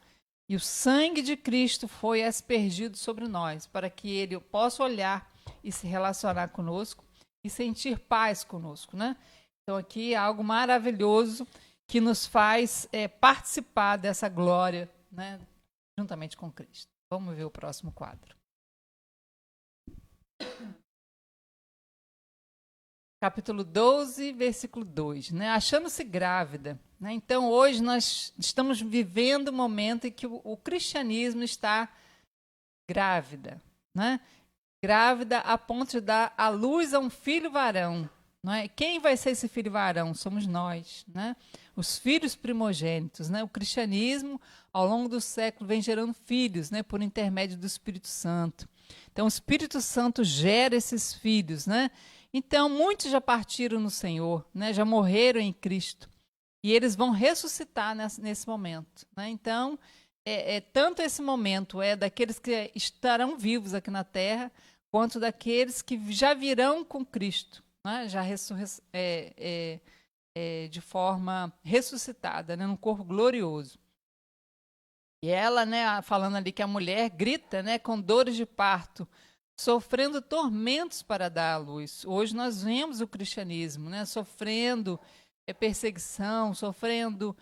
E o sangue de Cristo foi aspergido sobre nós, para que ele possa olhar e se relacionar conosco e sentir paz conosco, né? Então aqui é algo maravilhoso que nos faz participar dessa glória, né? Juntamente com Cristo. Vamos ver o próximo quadro. Capítulo 12, versículo 2, né? Achando-se grávida, né? Então, hoje nós estamos vivendo um momento em que o cristianismo está grávida, né? Grávida a ponto de dar à luz a um filho varão, não é? Quem vai ser esse filho varão? Somos nós, né? Os filhos primogênitos, né? O cristianismo, ao longo do século, vem gerando filhos, né? Por intermédio do Espírito Santo. Então, o Espírito Santo gera esses filhos, né? Então, muitos já partiram no Senhor, né? Já morreram em Cristo. E eles vão ressuscitar nesse momento, né? Então, tanto esse momento é daqueles que estarão vivos aqui na terra, quanto daqueles que já virão com Cristo, né? Já de forma ressuscitada, né? Num corpo glorioso. E ela, né, falando ali que a mulher grita, né, com dores de parto, sofrendo tormentos para dar à luz. Hoje nós vemos o cristianismo, né, sofrendo perseguição, sofrendo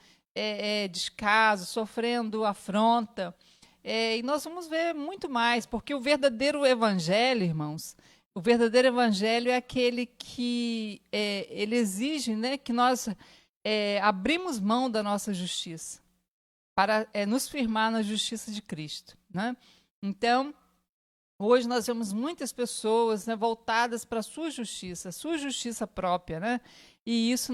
descaso, sofrendo afronta. E nós vamos ver muito mais, porque o verdadeiro evangelho, irmãos, o verdadeiro evangelho é aquele que ele exige, né, que nós abrimos mão da nossa justiça para nos firmar na justiça de Cristo, né? Então, hoje nós vemos muitas pessoas, né, voltadas para a sua justiça própria, né? E isso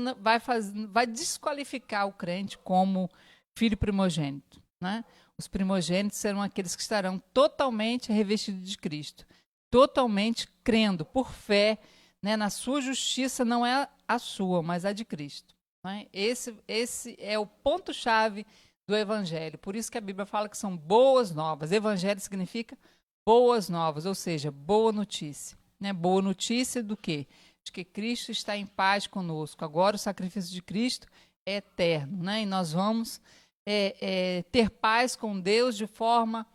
vai desqualificar o crente como filho primogênito, né? Os primogênitos serão aqueles que estarão totalmente revestidos de Cristo, totalmente crendo por fé, né, na sua justiça, não é a sua, mas a de Cristo, né? Esse é o ponto-chave do Evangelho. Por isso que a Bíblia fala que são boas novas. Evangelho significa boas novas, ou seja, boa notícia, né? Boa notícia do quê? De que Cristo está em paz conosco. Agora o sacrifício de Cristo é eterno, né? E nós vamos ter paz com Deus de forma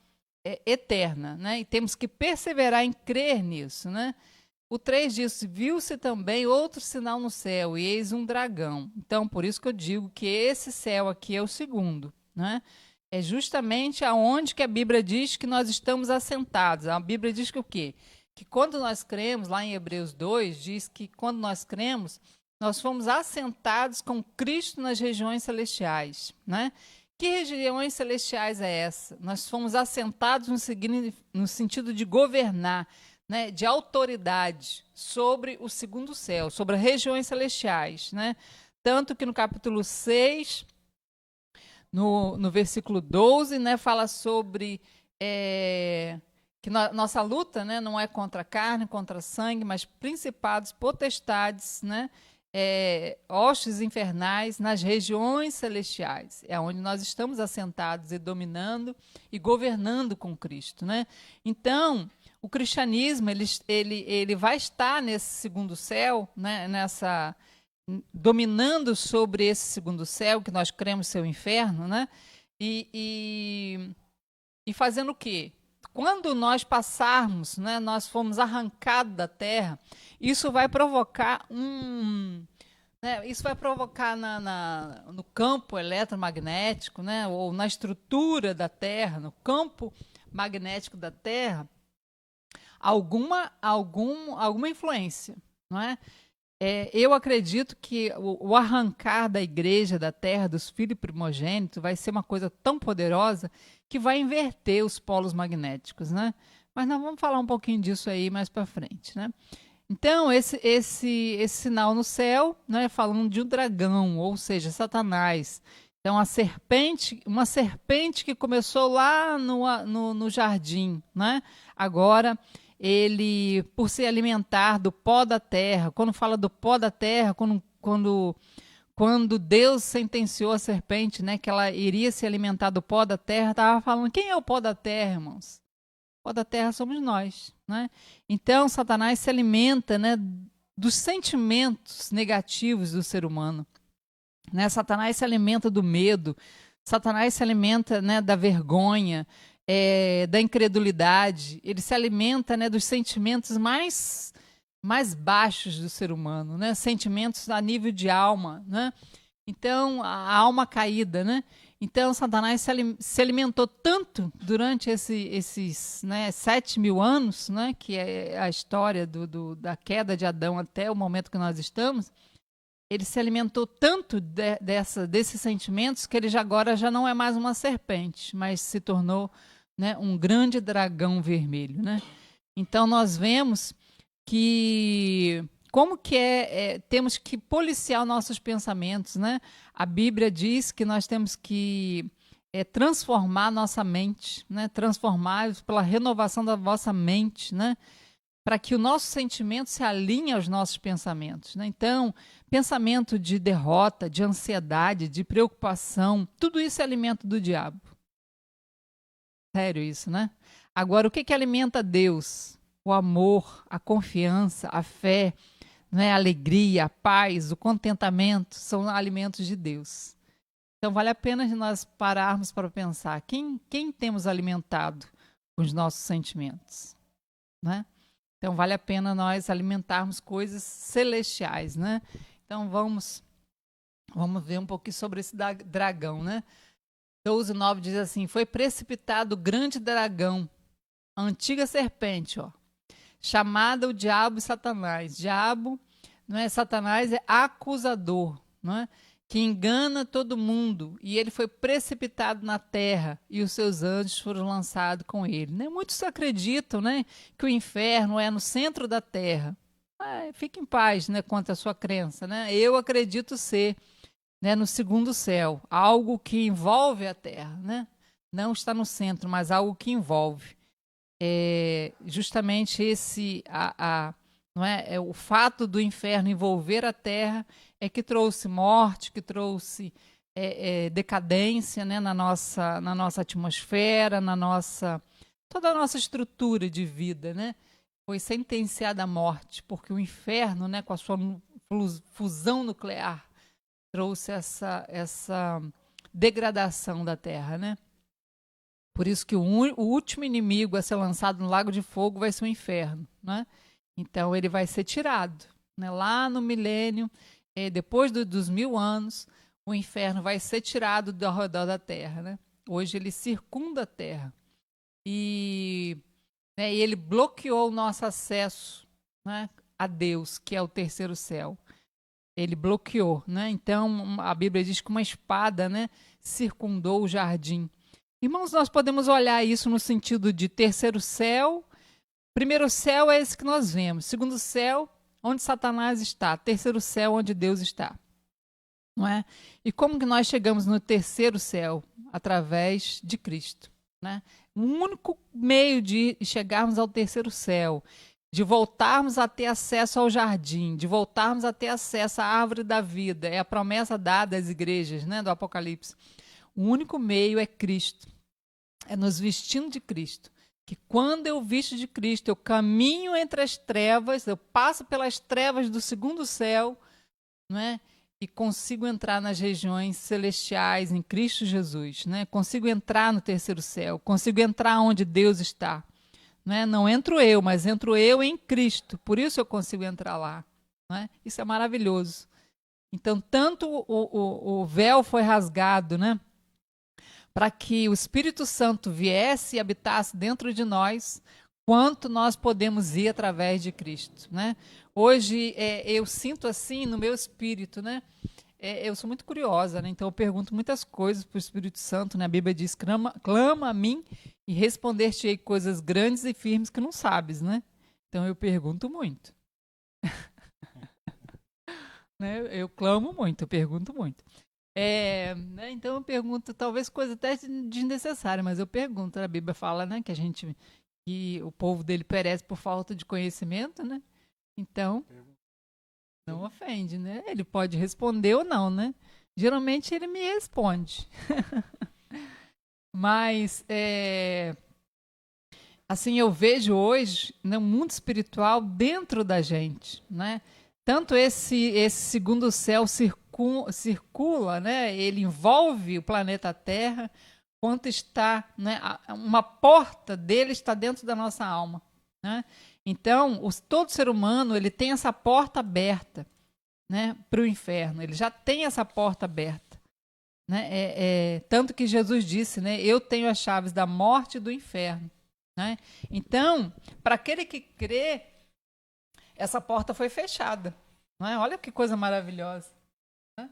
eterna, né? E temos que perseverar em crer nisso, né? O 3 diz: viu-se também outro sinal no céu, e eis um dragão. Então, por isso que eu digo que esse céu aqui é o segundo, né? É justamente aonde que a Bíblia diz que nós estamos assentados. A Bíblia diz que o quê? Que quando nós cremos, lá em Hebreus 2, diz que quando nós cremos, nós fomos assentados com Cristo nas regiões celestiais, né? Que regiões celestiais é essa? Nós fomos assentados no sentido de governar, né, de autoridade sobre o segundo céu, sobre as regiões celestiais, né? Tanto que no capítulo 6, no versículo 12, né, fala sobre que nossa luta, né, não é contra a carne, contra sangue, mas principados, potestades, né, hostes infernais nas regiões celestiais. É onde nós estamos assentados e dominando e governando com Cristo, né? Então, o cristianismo ele vai estar nesse segundo céu, né, dominando sobre esse segundo céu, que nós cremos ser o inferno, né? E fazendo o quê? Quando nós passarmos, né, nós formos arrancados da terra, isso vai provocar no campo eletromagnético, né, ou na estrutura da terra, no campo magnético da terra, alguma influência, não é? eu acredito que o arrancar da igreja, da terra, dos filhos primogênitos, vai ser uma coisa tão poderosa que vai inverter os polos magnéticos, né? Mas nós vamos falar um pouquinho disso aí mais para frente, né? Então, esse sinal no céu, né, falando de um dragão, ou seja, Satanás. Então, uma serpente que começou lá no jardim, né? Agora, ele, por se alimentar do pó da terra, quando fala do pó da terra, quando Deus sentenciou a serpente, né, que ela iria se alimentar do pó da terra, estava falando, quem é o pó da terra, irmãos? O pó da terra somos nós, né? Então, Satanás se alimenta, né, dos sentimentos negativos do ser humano, né? Satanás se alimenta do medo, Satanás se alimenta, né, da vergonha, da incredulidade, ele se alimenta, né, dos sentimentos mais baixos do ser humano, né? Sentimentos a nível de alma, né? Então, a alma caída, né? Então, Satanás se alimentou tanto durante esses, né, 7.000 anos, né, que é a história da queda de Adão até o momento que nós estamos. Ele se alimentou tanto desses sentimentos que ele agora já não é mais uma serpente, mas se tornou, né, um grande dragão vermelho, né? Então, nós vemos que como que temos que policiar os nossos pensamentos, né? A Bíblia diz que nós temos que transformar nossa mente, né? Transformar pela renovação da vossa mente, né? Para que o nosso sentimento se alinhe aos nossos pensamentos, né? Então, pensamento de derrota, de ansiedade, de preocupação, tudo isso é alimento do diabo. Sério isso, né? Agora, o que alimenta Deus? O amor, a confiança, a fé, né? A alegria, a paz, o contentamento são alimentos de Deus. Então, vale a pena nós pararmos para pensar quem temos alimentado com os nossos sentimentos, né? Então, vale a pena nós alimentarmos coisas celestiais, né? Então, vamos ver um pouquinho sobre esse dragão, né? 12:9 diz assim, foi precipitado o grande dragão, a antiga serpente, ó, chamada o diabo e Satanás. Diabo, não é Satanás, é acusador, não é? Que engana todo mundo, e ele foi precipitado na terra, e os seus anjos foram lançados com ele. Né? Muitos acreditam, né, que o inferno é no centro da terra. Fique em paz, né, quanto à sua crença. Né? Eu acredito ser, né, no segundo céu, algo que envolve a terra. Né? Não está no centro, mas algo que envolve. Justamente não é o fato do inferno envolver a terra é que trouxe morte, que trouxe decadência, né, na nossa atmosfera, toda a nossa estrutura de vida, né, foi sentenciada à morte, porque o inferno, né, com a sua fusão nuclear, trouxe essa degradação da terra, né? Por isso que o último inimigo a ser lançado no lago de fogo vai ser o inferno, né? Então ele vai ser tirado, né? Lá no milênio, depois dos 1000 anos, o inferno vai ser tirado do redor da terra, né? Hoje ele circunda a terra e ele bloqueou o nosso acesso, né, a Deus, que é o terceiro céu. Ele bloqueou, né? Então a Bíblia diz que uma espada, né, circundou o jardim. Irmãos, nós podemos olhar isso no sentido de terceiro céu. Primeiro céu é esse que nós vemos. Segundo céu, onde Satanás está. Terceiro céu, onde Deus está. Não é? E como que nós chegamos no terceiro céu? Através de Cristo. Né? O único meio de chegarmos ao terceiro céu, de voltarmos a ter acesso ao jardim, de voltarmos a ter acesso à árvore da vida, é a promessa dada às igrejas, né, do Apocalipse. O único meio é Cristo, é nos vestindo de Cristo. Que quando eu visto de Cristo, eu caminho entre as trevas, eu passo pelas trevas do segundo céu, não é? E consigo entrar nas regiões celestiais em Cristo Jesus. Né? Consigo entrar no terceiro céu, consigo entrar onde Deus está. Né? Não entro eu, mas entro eu em Cristo. Por isso eu consigo entrar lá. Né? Isso é maravilhoso. Então, tanto o véu foi rasgado, né, para que o Espírito Santo viesse e habitasse dentro de nós, quanto nós podemos ir através de Cristo. Né? Hoje eu sinto assim no meu espírito, né? Eu sou muito curiosa, né? Então eu pergunto muitas coisas para o Espírito Santo, né? A Bíblia diz: clama a mim e responder-te-ei coisas grandes e firmes que não sabes, né? Então eu pergunto muito. Né? Eu clamo muito, eu pergunto muito. Né? Então eu pergunto, talvez coisa até desnecessária, mas eu pergunto. A Bíblia fala, né, que o povo dele perece por falta de conhecimento, né? Então não ofende, né? Ele pode responder ou não, né? Geralmente ele me responde. Mas assim, eu vejo hoje no mundo espiritual dentro da gente, né? Tanto esse segundo céu circula, né? Ele envolve o planeta Terra, quanto está, né? Uma porta dele está dentro da nossa alma, né? Então, todo ser humano ele tem essa porta aberta, né? Para o inferno. Ele já tem essa porta aberta, né? Tanto que Jesus disse, né? Eu tenho as chaves da morte e do inferno. Né? Então, para aquele que crê, essa porta foi fechada. Não é? Olha que coisa maravilhosa. Né?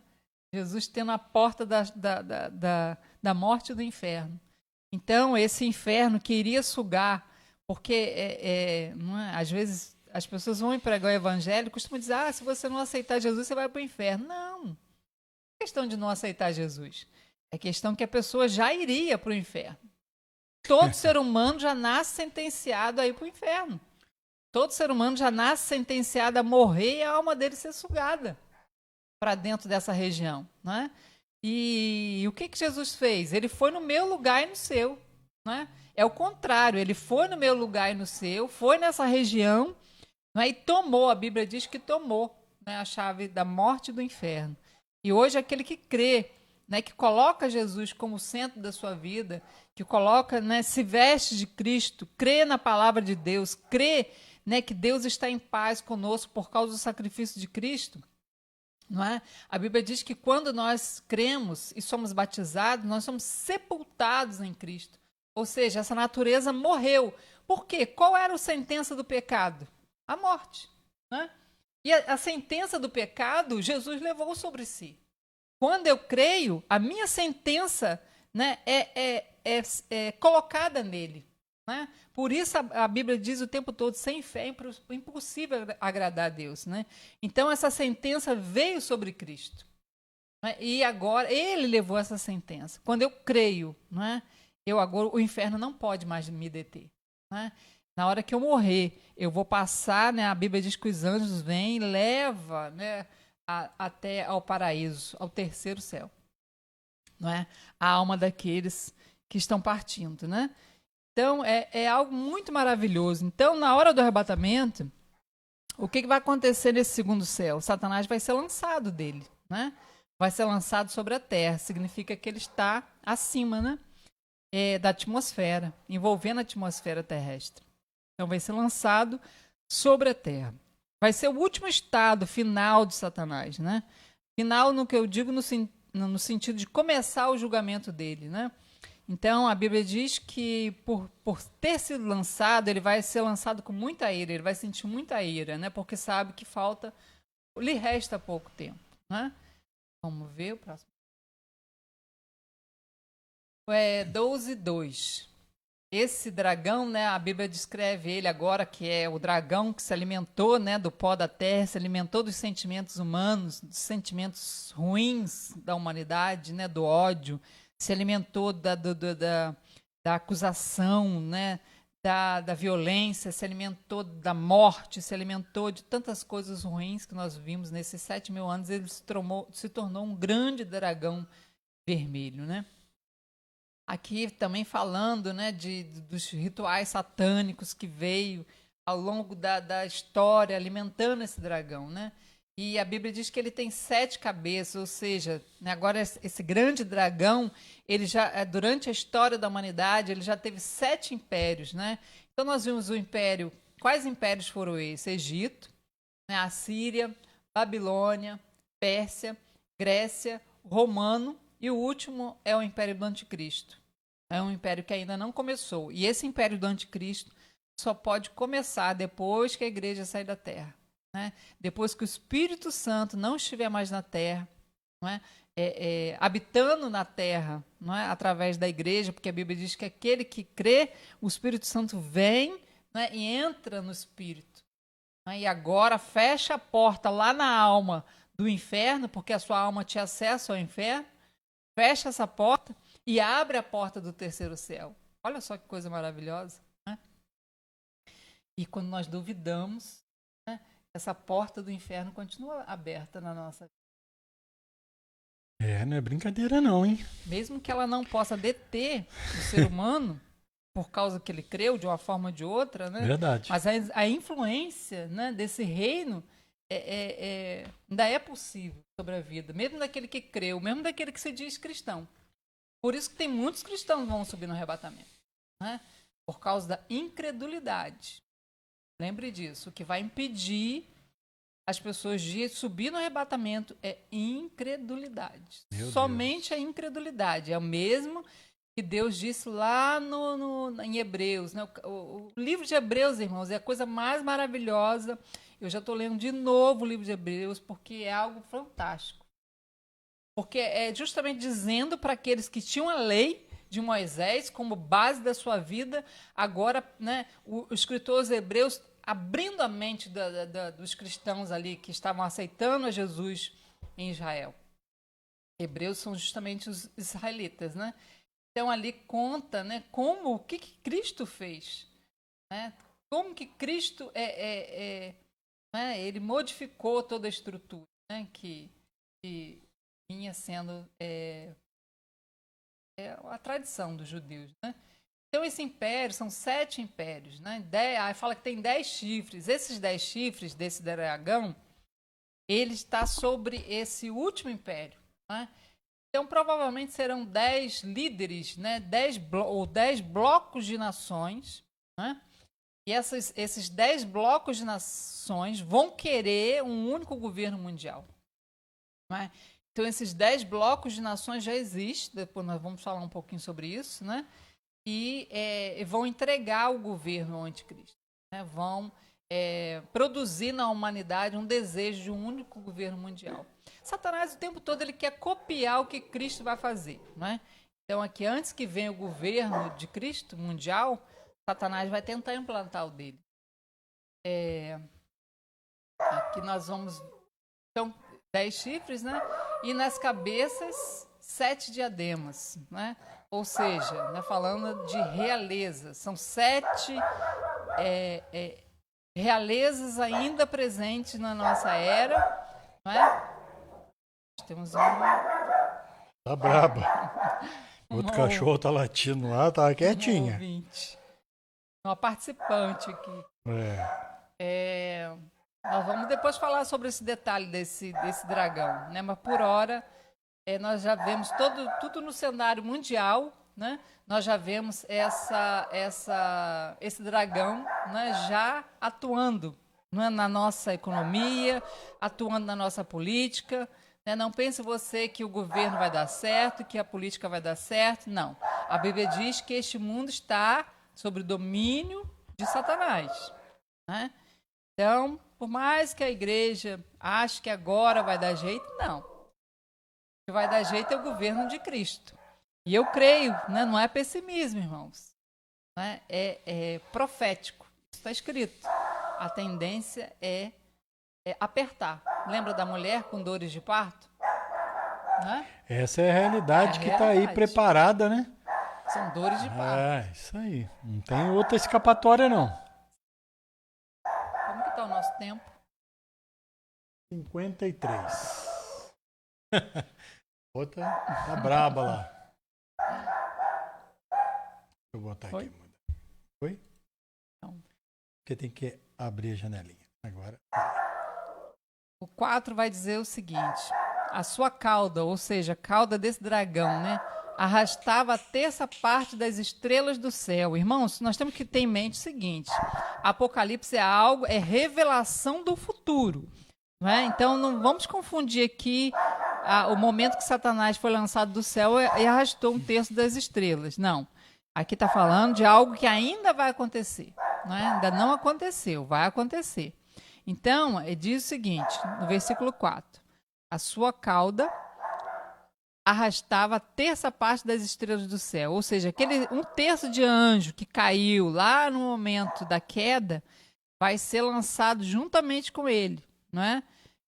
Jesus tendo a porta da morte e do inferno. Então, esse inferno que iria sugar, porque não é? Às vezes as pessoas vão pregar o evangelho e costumam dizer: se você não aceitar Jesus, você vai para o inferno. Não. Não é questão de não aceitar Jesus. É questão que a pessoa já iria para o inferno. Todo ser humano já nasce sentenciado a ir para o inferno. Todo ser humano já nasce sentenciado a morrer e a alma dele ser sugada para dentro dessa região. Né? E o que Jesus fez? Ele foi no meu lugar e no seu. Né? É o contrário, ele foi no meu lugar e no seu, foi nessa região, né? E tomou, a Bíblia diz que tomou, né, a chave da morte e do inferno. E hoje aquele que crê, né, que coloca Jesus como centro da sua vida, que coloca, né, se veste de Cristo, crê na palavra de Deus, crê, né, que Deus está em paz conosco por causa do sacrifício de Cristo, não é? A Bíblia diz que quando nós cremos e somos batizados, nós somos sepultados em Cristo. Ou seja, essa natureza morreu. Por quê? Qual era a sentença do pecado? A morte. Né? E a sentença do pecado, Jesus levou sobre si. Quando eu creio, a minha sentença, né, é colocada nele. Né? Por isso a Bíblia diz o tempo todo: sem fé é impossível agradar a Deus. Né? Então essa sentença veio sobre Cristo. Né? E agora ele levou essa sentença. Quando eu creio, né, agora o inferno não pode mais me deter. Né? Na hora que eu morrer, eu vou passar, né, a Bíblia diz que os anjos vêm e levam, né, até ao paraíso, ao terceiro céu. Não é? A alma daqueles que estão partindo. Né? Então, é algo muito maravilhoso. Então, na hora do arrebatamento, o que vai acontecer nesse segundo céu? Satanás vai ser lançado dele. Né? Vai ser lançado sobre a terra. Significa que ele está acima, né, da atmosfera, envolvendo a atmosfera terrestre. Então, vai ser lançado sobre a terra. Vai ser o último estado final de Satanás, né? Final no que eu digo no sentido de começar o julgamento dele, né? Então, a Bíblia diz que por ter sido lançado, ele vai ser lançado com muita ira, ele vai sentir muita ira, né? Porque sabe que lhe resta pouco tempo, né? Vamos ver o próximo. 12:2. Esse dragão, né, a Bíblia descreve ele agora, que é o dragão que se alimentou, né, do pó da terra, se alimentou dos sentimentos humanos, dos sentimentos ruins da humanidade, né, do ódio, se alimentou da acusação, né, da violência, se alimentou da morte, se alimentou de tantas coisas ruins que nós vimos nesses 7.000 anos. Ele se tornou um grande dragão vermelho, né? Aqui também falando, né, dos rituais satânicos que veio ao longo da história alimentando esse dragão, né? E a Bíblia diz que ele tem 7 cabeças, ou seja, né, agora esse grande dragão, ele já durante a história da humanidade, ele já teve 7 impérios, né? Então nós vimos o império, quais impérios foram esses? Egito, né, Assíria, Babilônia, Pérsia, Grécia, Romano, e o último é o Império do Anticristo. É um império que ainda não começou. E esse Império do Anticristo só pode começar depois que a igreja sair da terra. né? Depois que o Espírito Santo não estiver mais na terra, não é? Habitando na terra, não é? Através da igreja, porque a Bíblia diz que aquele que crê, o Espírito Santo vem, não é? E entra no Espírito. Não é? E agora fecha a porta lá na alma do inferno, porque a sua alma tinha acesso ao inferno, fecha essa porta e abre a porta do terceiro céu. Olha só que coisa maravilhosa. Né? E quando nós duvidamos, né, essa porta do inferno continua aberta na nossa vida. Não é brincadeira não, hein? Mesmo que ela não possa deter o ser humano, por causa que ele creu de uma forma ou de outra, né? Verdade. Mas a influência, né, desse reino ainda é possível sobre a vida, mesmo daquele que creu, mesmo daquele que se diz cristão. Por isso que tem muitos cristãos que vão subir no arrebatamento, né? Por causa da incredulidade. Lembre disso, o que vai impedir as pessoas de subir no arrebatamento é incredulidade. Somente a incredulidade. É o mesmo que Deus disse lá em Hebreus. Né? O livro de Hebreus, irmãos, é a coisa mais maravilhosa. Eu já estou lendo de novo o livro de Hebreus, porque é algo fantástico. Porque é justamente dizendo para aqueles que tinham a lei de Moisés como base da sua vida, agora, né, o escritor aos Hebreus abrindo a mente dos cristãos ali que estavam aceitando a Jesus em Israel. Hebreus são justamente os israelitas, né? Então ali conta, né, o que Cristo fez, né? Como que Cristo né, ele modificou toda a estrutura, né, que vinha sendo a tradição dos judeus, né? Então, esse império, são 7 impérios, né? Aí fala que tem 10 chifres. Esses 10 chifres desse dragão, ele está sobre esse último império, né? Então, provavelmente serão 10 líderes, né? 10 blocos de nações, né? E esses 10 blocos de nações vão querer um único governo mundial, né? Então, esses 10 blocos de nações já existem, depois nós vamos falar um pouquinho sobre isso, né? E vão entregar o governo ao anticristo, né? Vão produzir na humanidade um desejo de um único governo mundial. Satanás o tempo todo ele quer copiar o que Cristo vai fazer, né? Então aqui antes que venha o governo de Cristo mundial, Satanás vai tentar implantar o dele. Aqui nós vamos, então 10 chifres, né? E nas cabeças 7 diademas, né? Ou seja, né, falando de realeza, são 7 realezas ainda presentes na nossa era, não é? Temos uma... Tá braba. Outro cachorro tá latindo lá, tá quietinha. Uma participante aqui. Nós vamos depois falar sobre esse detalhe desse dragão, né? Mas por hora nós já vemos tudo no cenário mundial, né? Nós já vemos esse dragão, né, já atuando, né, na nossa economia, atuando na nossa política. Né? Não pense você que o governo vai dar certo, que a política vai dar certo. Não. A Bíblia diz que este mundo está sob o domínio de Satanás. Né? Então, por mais que a igreja ache que agora vai dar jeito, não. O que vai dar jeito é o governo de Cristo. E eu creio, né, não é pessimismo, irmãos. Né? É profético. Isso está escrito. A tendência é apertar. Lembra da mulher com dores de parto? Né? Essa é a realidade que está aí preparada, né? São dores de parto. Isso aí. Não tem outra escapatória, não. Como que está o nosso tempo? 53. Outra tá braba lá. Deixa eu botar aqui. Foi? Não. Porque tem que abrir a janelinha. Agora. O 4 vai dizer o seguinte: a sua cauda, ou seja, a cauda desse dragão, né, arrastava a terça parte das estrelas do céu. Irmãos, nós temos que ter em mente o seguinte: Apocalipse é revelação do futuro. Né? Então, não vamos confundir aqui o momento que Satanás foi lançado do céu e arrastou um terço das estrelas. Não. Aqui está falando de algo que ainda vai acontecer. Né? Ainda não aconteceu, vai acontecer. Então, diz o seguinte, no versículo 4. A sua cauda arrastava a terça parte das estrelas do céu. Ou seja, aquele um terço de anjo que caiu lá no momento da queda vai ser lançado juntamente com ele, não é?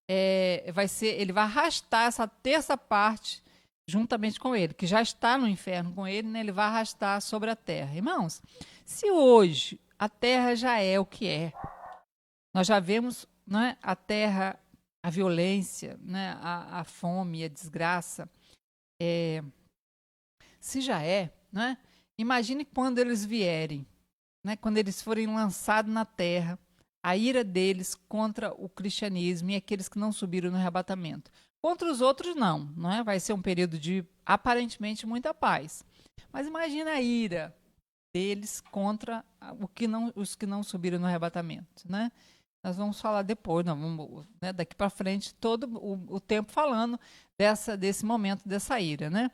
Ele vai arrastar essa terça parte juntamente com ele, que já está no inferno com ele, né? Ele vai arrastar sobre a terra. Irmãos, se hoje a terra já é o que é, nós já vemos, né, a terra, a violência, né, a fome, a desgraça, se já é, né? Imagine quando eles vierem, né? Quando eles forem lançados na terra, a ira deles contra o cristianismo e aqueles que não subiram no arrebatamento. Contra os outros, não é? Vai ser um período de, aparentemente, muita paz. Mas imagina a ira deles contra os que não subiram no arrebatamento, né? Nós vamos falar depois, né, daqui para frente, todo o tempo falando desse momento, dessa ira, né?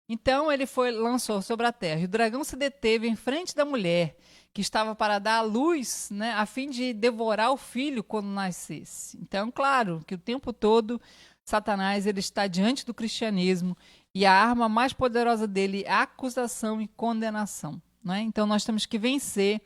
Então ele lançou sobre a terra, e o dragão se deteve em frente da mulher, que estava para dar à luz, né, a fim de devorar o filho quando nascesse. Então, claro, que o tempo todo Satanás ele está diante do cristianismo, e a arma mais poderosa dele é a acusação e condenação, né? Então nós temos que vencer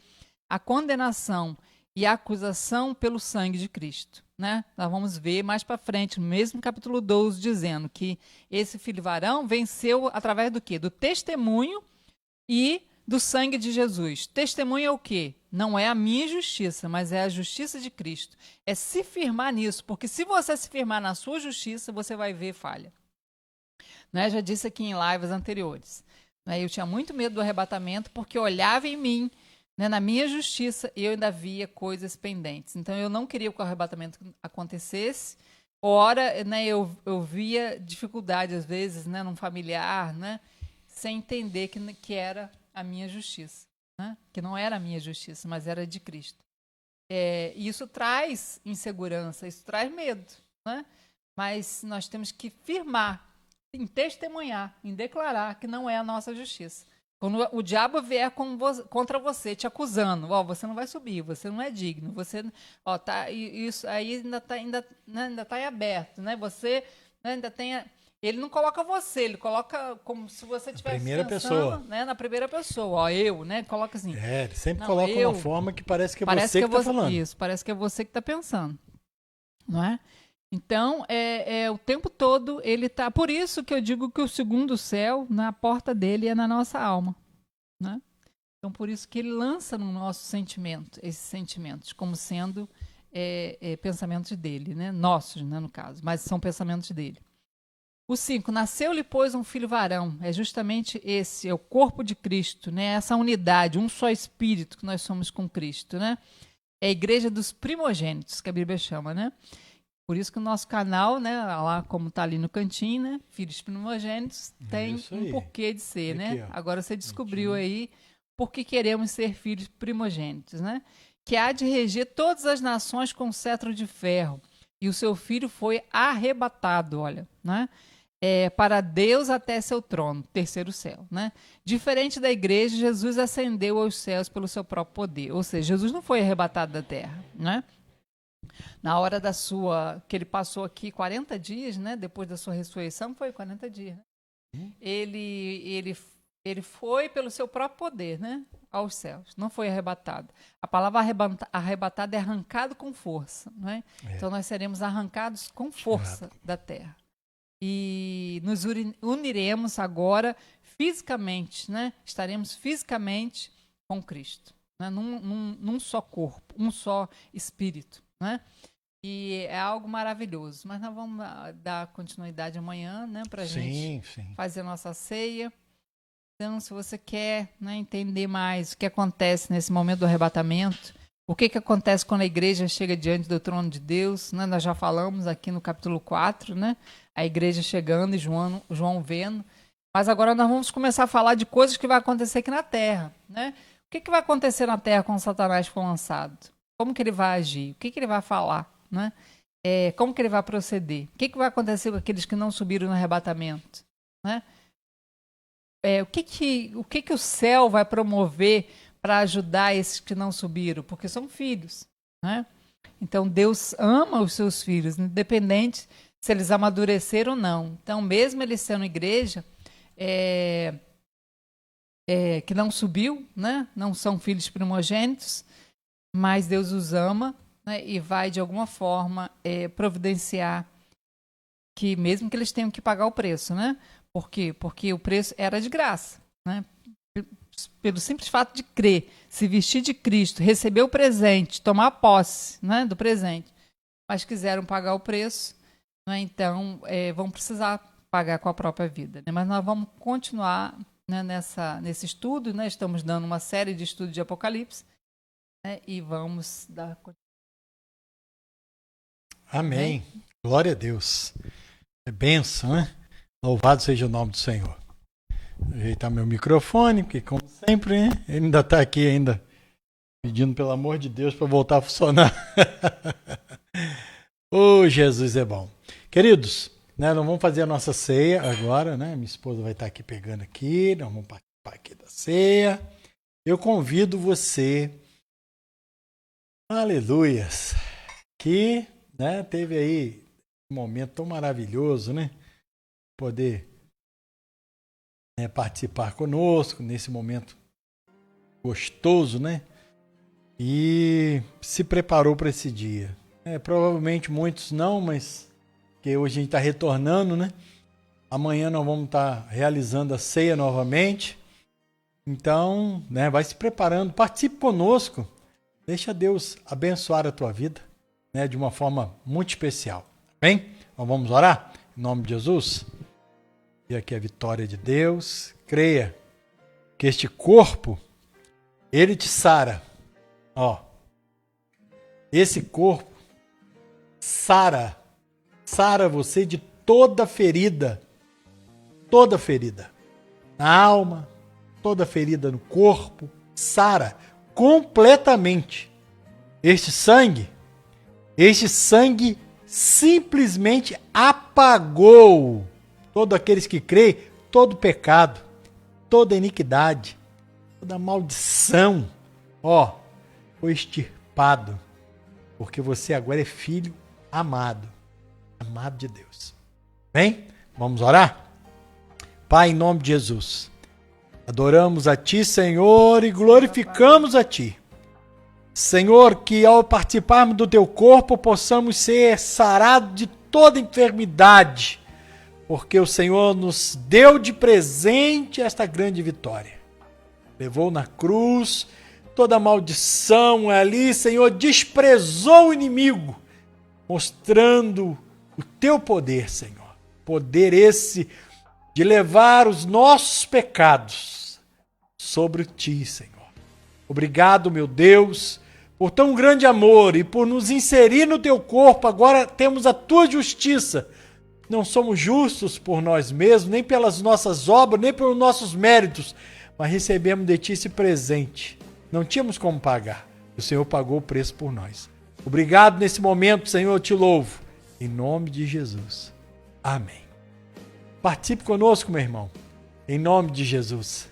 a condenação e a acusação pelo sangue de Cristo, né? Nós vamos ver mais para frente, no mesmo capítulo 12, dizendo que esse filho varão venceu através do quê? Do testemunho e do sangue de Jesus. Testemunho é o quê? Não é a minha justiça, mas é a justiça de Cristo. É se firmar nisso, porque se você se firmar na sua justiça, você vai ver falha. Né? Já disse aqui em lives anteriores. Né? Eu tinha muito medo do arrebatamento, porque olhava em mim, né, na minha justiça, e eu ainda via coisas pendentes. Então, eu não queria que o arrebatamento acontecesse. Ora, né, eu via dificuldade, às vezes, né, num familiar, né, sem entender que era a minha justiça. Né? Que não era a minha justiça, mas era de Cristo. E isso traz insegurança, isso traz medo. Né? Mas nós temos que firmar, em testemunhar, em declarar que não é a nossa justiça. Quando o diabo vier contra você, te acusando, você não vai subir, você não é digno, você, tá, isso aí ainda tá em aberto, né? Você, né, ainda tem, ele não coloca você, ele coloca como se você tivesse primeira pensando, pessoa, né, na primeira pessoa, eu, né? Coloca assim. Ele sempre coloca uma forma que parece que é você que está falando. Isso, parece que é você que está pensando, não é? Então, o tempo todo ele está... Por isso que eu digo que o segundo céu, na porta dele, é na nossa alma. Né? Então, por isso que ele lança no nosso sentimento, esses sentimentos, como sendo pensamentos dele, né? Nossos, né, no caso, mas são pensamentos dele. O 5, nasceu-lhe, pois, um filho varão. É justamente esse, é o corpo de Cristo, né? Essa unidade, um só espírito que nós somos com Cristo. Né? É a igreja dos primogênitos, que a Bíblia chama, né? Por isso que o nosso canal, né, lá como está ali no cantinho, né, Filhos Primogênitos, tem um porquê de ser, aqui, né? Agora você descobriu aí por que queremos ser filhos primogênitos, né? Que há de reger todas as nações com cetro de ferro. E o seu filho foi arrebatado, olha, né? Para Deus até seu trono, terceiro céu, né? Diferente da igreja, Jesus ascendeu aos céus pelo seu próprio poder. Ou seja, Jesus não foi arrebatado da terra, né? Na hora que ele passou aqui 40 dias, né? Depois da sua ressurreição, foi 40 dias. Né? Ele foi pelo seu próprio poder, né? Aos céus. Não foi arrebatado. A palavra arrebatado é arrancado com força. Né? Então nós seremos arrancados com força da terra. E nos uniremos agora fisicamente, né? Estaremos fisicamente com Cristo. Né? Num só corpo, um só espírito. Né? E é algo maravilhoso. Mas nós vamos dar continuidade amanhã, né, para a gente fazer a nossa ceia. Então, se você quer, né, entender mais o que acontece nesse momento do arrebatamento, o que acontece quando a igreja chega diante do trono de Deus, né? Nós já falamos aqui no capítulo 4, né? A igreja chegando e João vendo. Mas agora nós vamos começar a falar de coisas que vai acontecer aqui na Terra. Né? O que vai acontecer na Terra quando Satanás for lançado? Como que ele vai agir? O que ele vai falar? Né? Como que ele vai proceder? O que vai acontecer com aqueles que não subiram no arrebatamento? Né? O que o céu vai promover para ajudar esses que não subiram? Porque são filhos. Né? Então, Deus ama os seus filhos, independente se eles amadureceram ou não. Então, mesmo eles sendo igreja, que não subiu, né? Não são filhos primogênitos, mas Deus os ama, né? E vai, de alguma forma, providenciar que, mesmo que eles tenham que pagar o preço, né? Por quê? Porque o preço era de graça, né? Pelo simples fato de crer, se vestir de Cristo, receber o presente, tomar posse, né, do presente, mas quiseram pagar o preço, né, então vão precisar pagar com a própria vida, né? Mas nós vamos continuar, né, nesse estudo, né? Estamos dando uma série de estudos de Apocalipse, né, e vamos dar continuidade. Amém. Glória a Deus. É bênção, né? Louvado seja o nome do Senhor. Vou ajeitar meu microfone, porque como sempre, né, ele ainda está aqui ainda pedindo pelo amor de Deus para voltar a funcionar. Oh, Jesus é bom. Queridos, né, nós vamos fazer a nossa ceia agora, né? Minha esposa vai estar aqui pegando aqui, nós vamos participar aqui da ceia. Eu convido você, aleluias, que, né, teve aí um momento tão maravilhoso, né? Poder participar conosco nesse momento gostoso, né? E se preparou para esse dia. Provavelmente muitos não, mas que hoje a gente está retornando, né? Amanhã nós vamos estar realizando a ceia novamente. Então, né, vai se preparando, participe conosco. Deixa Deus abençoar a tua vida, né, de uma forma muito especial. Bem? Então vamos orar? Em nome de Jesus. E aqui a vitória de Deus. Creia que este corpo, ele te sara. Ó, esse corpo sara você de toda ferida na alma, toda ferida no corpo, sara completamente. Este sangue simplesmente apagou todos aqueles que creem, todo pecado, toda iniquidade, toda maldição, ó, foi extirpado, porque você agora é filho amado de Deus. Bem? Vamos orar? Pai, em nome de Jesus, adoramos a Ti, Senhor, e glorificamos a Ti. Senhor, que ao participarmos do Teu corpo possamos ser sarados de toda enfermidade, porque o Senhor nos deu de presente esta grande vitória. Levou na cruz toda maldição ali, Senhor, desprezou o inimigo, mostrando o Teu poder, Senhor. Poder esse de levar os nossos pecados sobre Ti, Senhor. Obrigado, meu Deus, por tão grande amor e por nos inserir no Teu corpo. Agora temos a Tua justiça. Não somos justos por nós mesmos, nem pelas nossas obras, nem pelos nossos méritos, mas recebemos de Ti esse presente. Não tínhamos como pagar. O Senhor pagou o preço por nós. Obrigado nesse momento, Senhor, eu Te louvo. Em nome de Jesus. Amém. Participe conosco, meu irmão. Em nome de Jesus.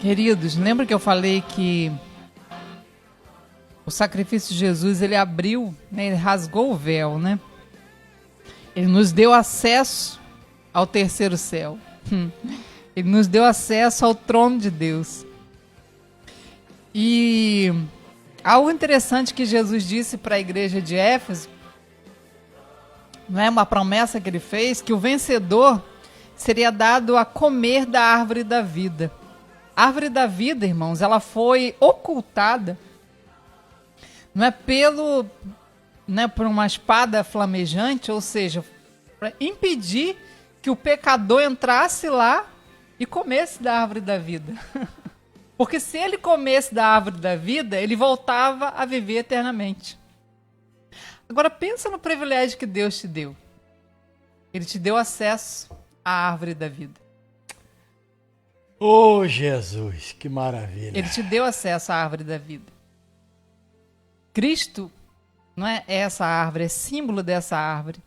Queridos, lembra que eu falei que o sacrifício de Jesus, ele abriu, né, ele rasgou o véu, né? Ele nos deu acesso ao terceiro céu. Ele nos deu acesso ao trono de Deus. E algo interessante que Jesus disse para a igreja de Éfeso, não é uma promessa que ele fez, que o vencedor seria dado a comer da árvore da vida. A árvore da vida, irmãos, ela foi ocultada, não é por uma espada flamejante, ou seja, para impedir que o pecador entrasse lá e comesse da árvore da vida. Porque se ele comesse da árvore da vida, ele voltava a viver eternamente. Agora pensa no privilégio que Deus te deu. Ele te deu acesso à árvore da vida. Oh, Jesus, que maravilha. Ele te deu acesso à árvore da vida. Cristo não é essa árvore, é símbolo dessa árvore.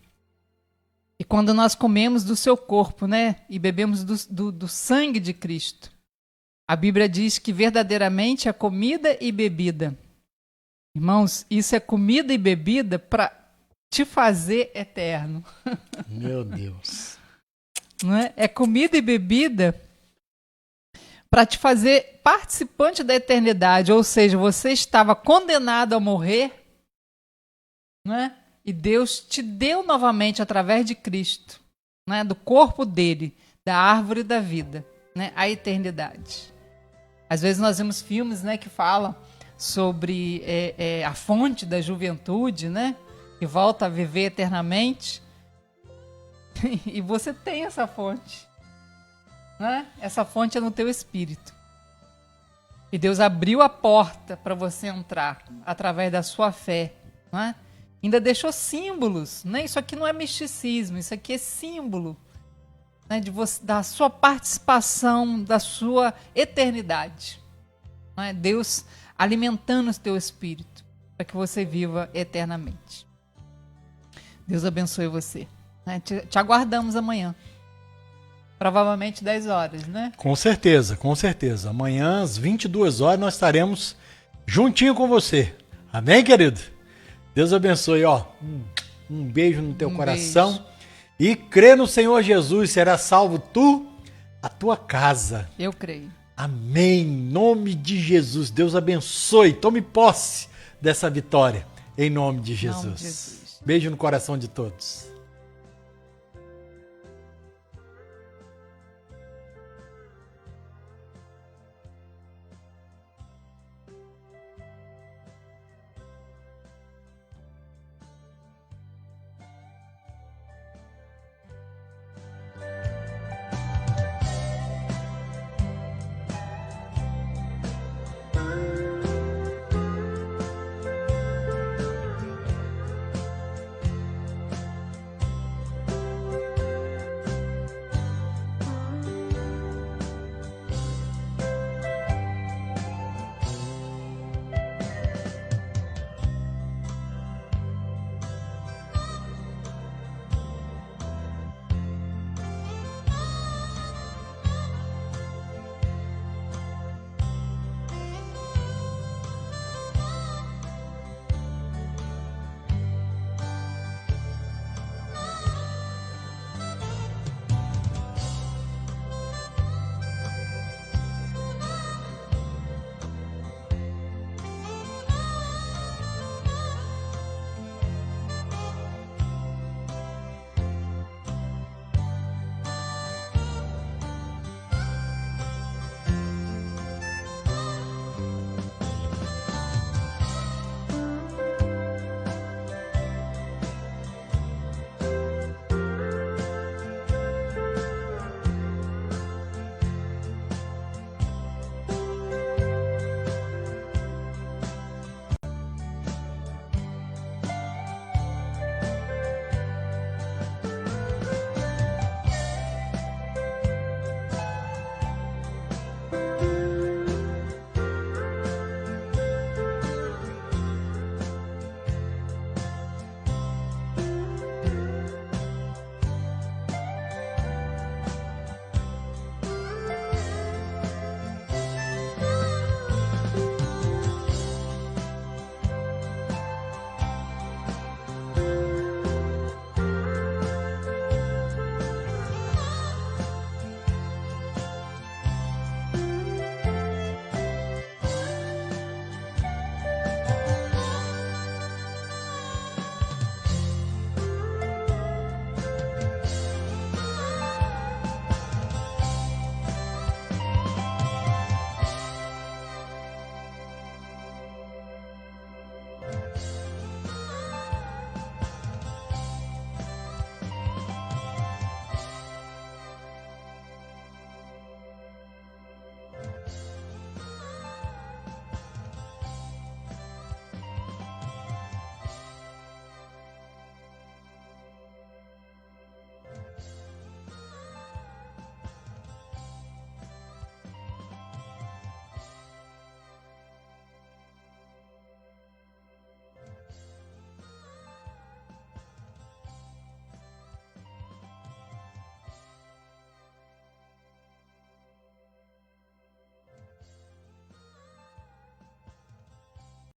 E quando nós comemos do seu corpo, né, e bebemos do sangue de Cristo, a Bíblia diz que verdadeiramente é comida e bebida. Irmãos, isso é comida e bebida para te fazer eterno. Meu Deus. Não é? É comida e bebida para te fazer participante da eternidade, ou seja, você estava condenado a morrer, não é? E Deus te deu novamente, através de Cristo, não é? Do corpo dele, da árvore da vida, né? A eternidade. Às vezes nós vemos filmes, né, que falam sobre a fonte da juventude, né? Que volta a viver eternamente. E você tem essa fonte. Né? Essa fonte é no teu espírito. E Deus abriu a porta para você entrar através da sua fé. Né? Ainda deixou símbolos. Né? Isso aqui não é misticismo, isso aqui é símbolo, né, da sua participação, da sua eternidade. Né? Deus alimentando o teu espírito para que você viva eternamente. Deus abençoe você. Né? Te aguardamos amanhã. Provavelmente 10 horas, né? Com certeza, com certeza. Amanhã, às 22 horas, nós estaremos juntinho com você. Amém, querido? Deus abençoe, ó. Um beijo no teu coração. Beijo. E crê no Senhor Jesus, será salvo tu, a tua casa. Eu creio. Amém. Em nome de Jesus. Deus abençoe. Tome posse dessa vitória. Em nome de Jesus. Em nome de Jesus. Beijo no coração de todos.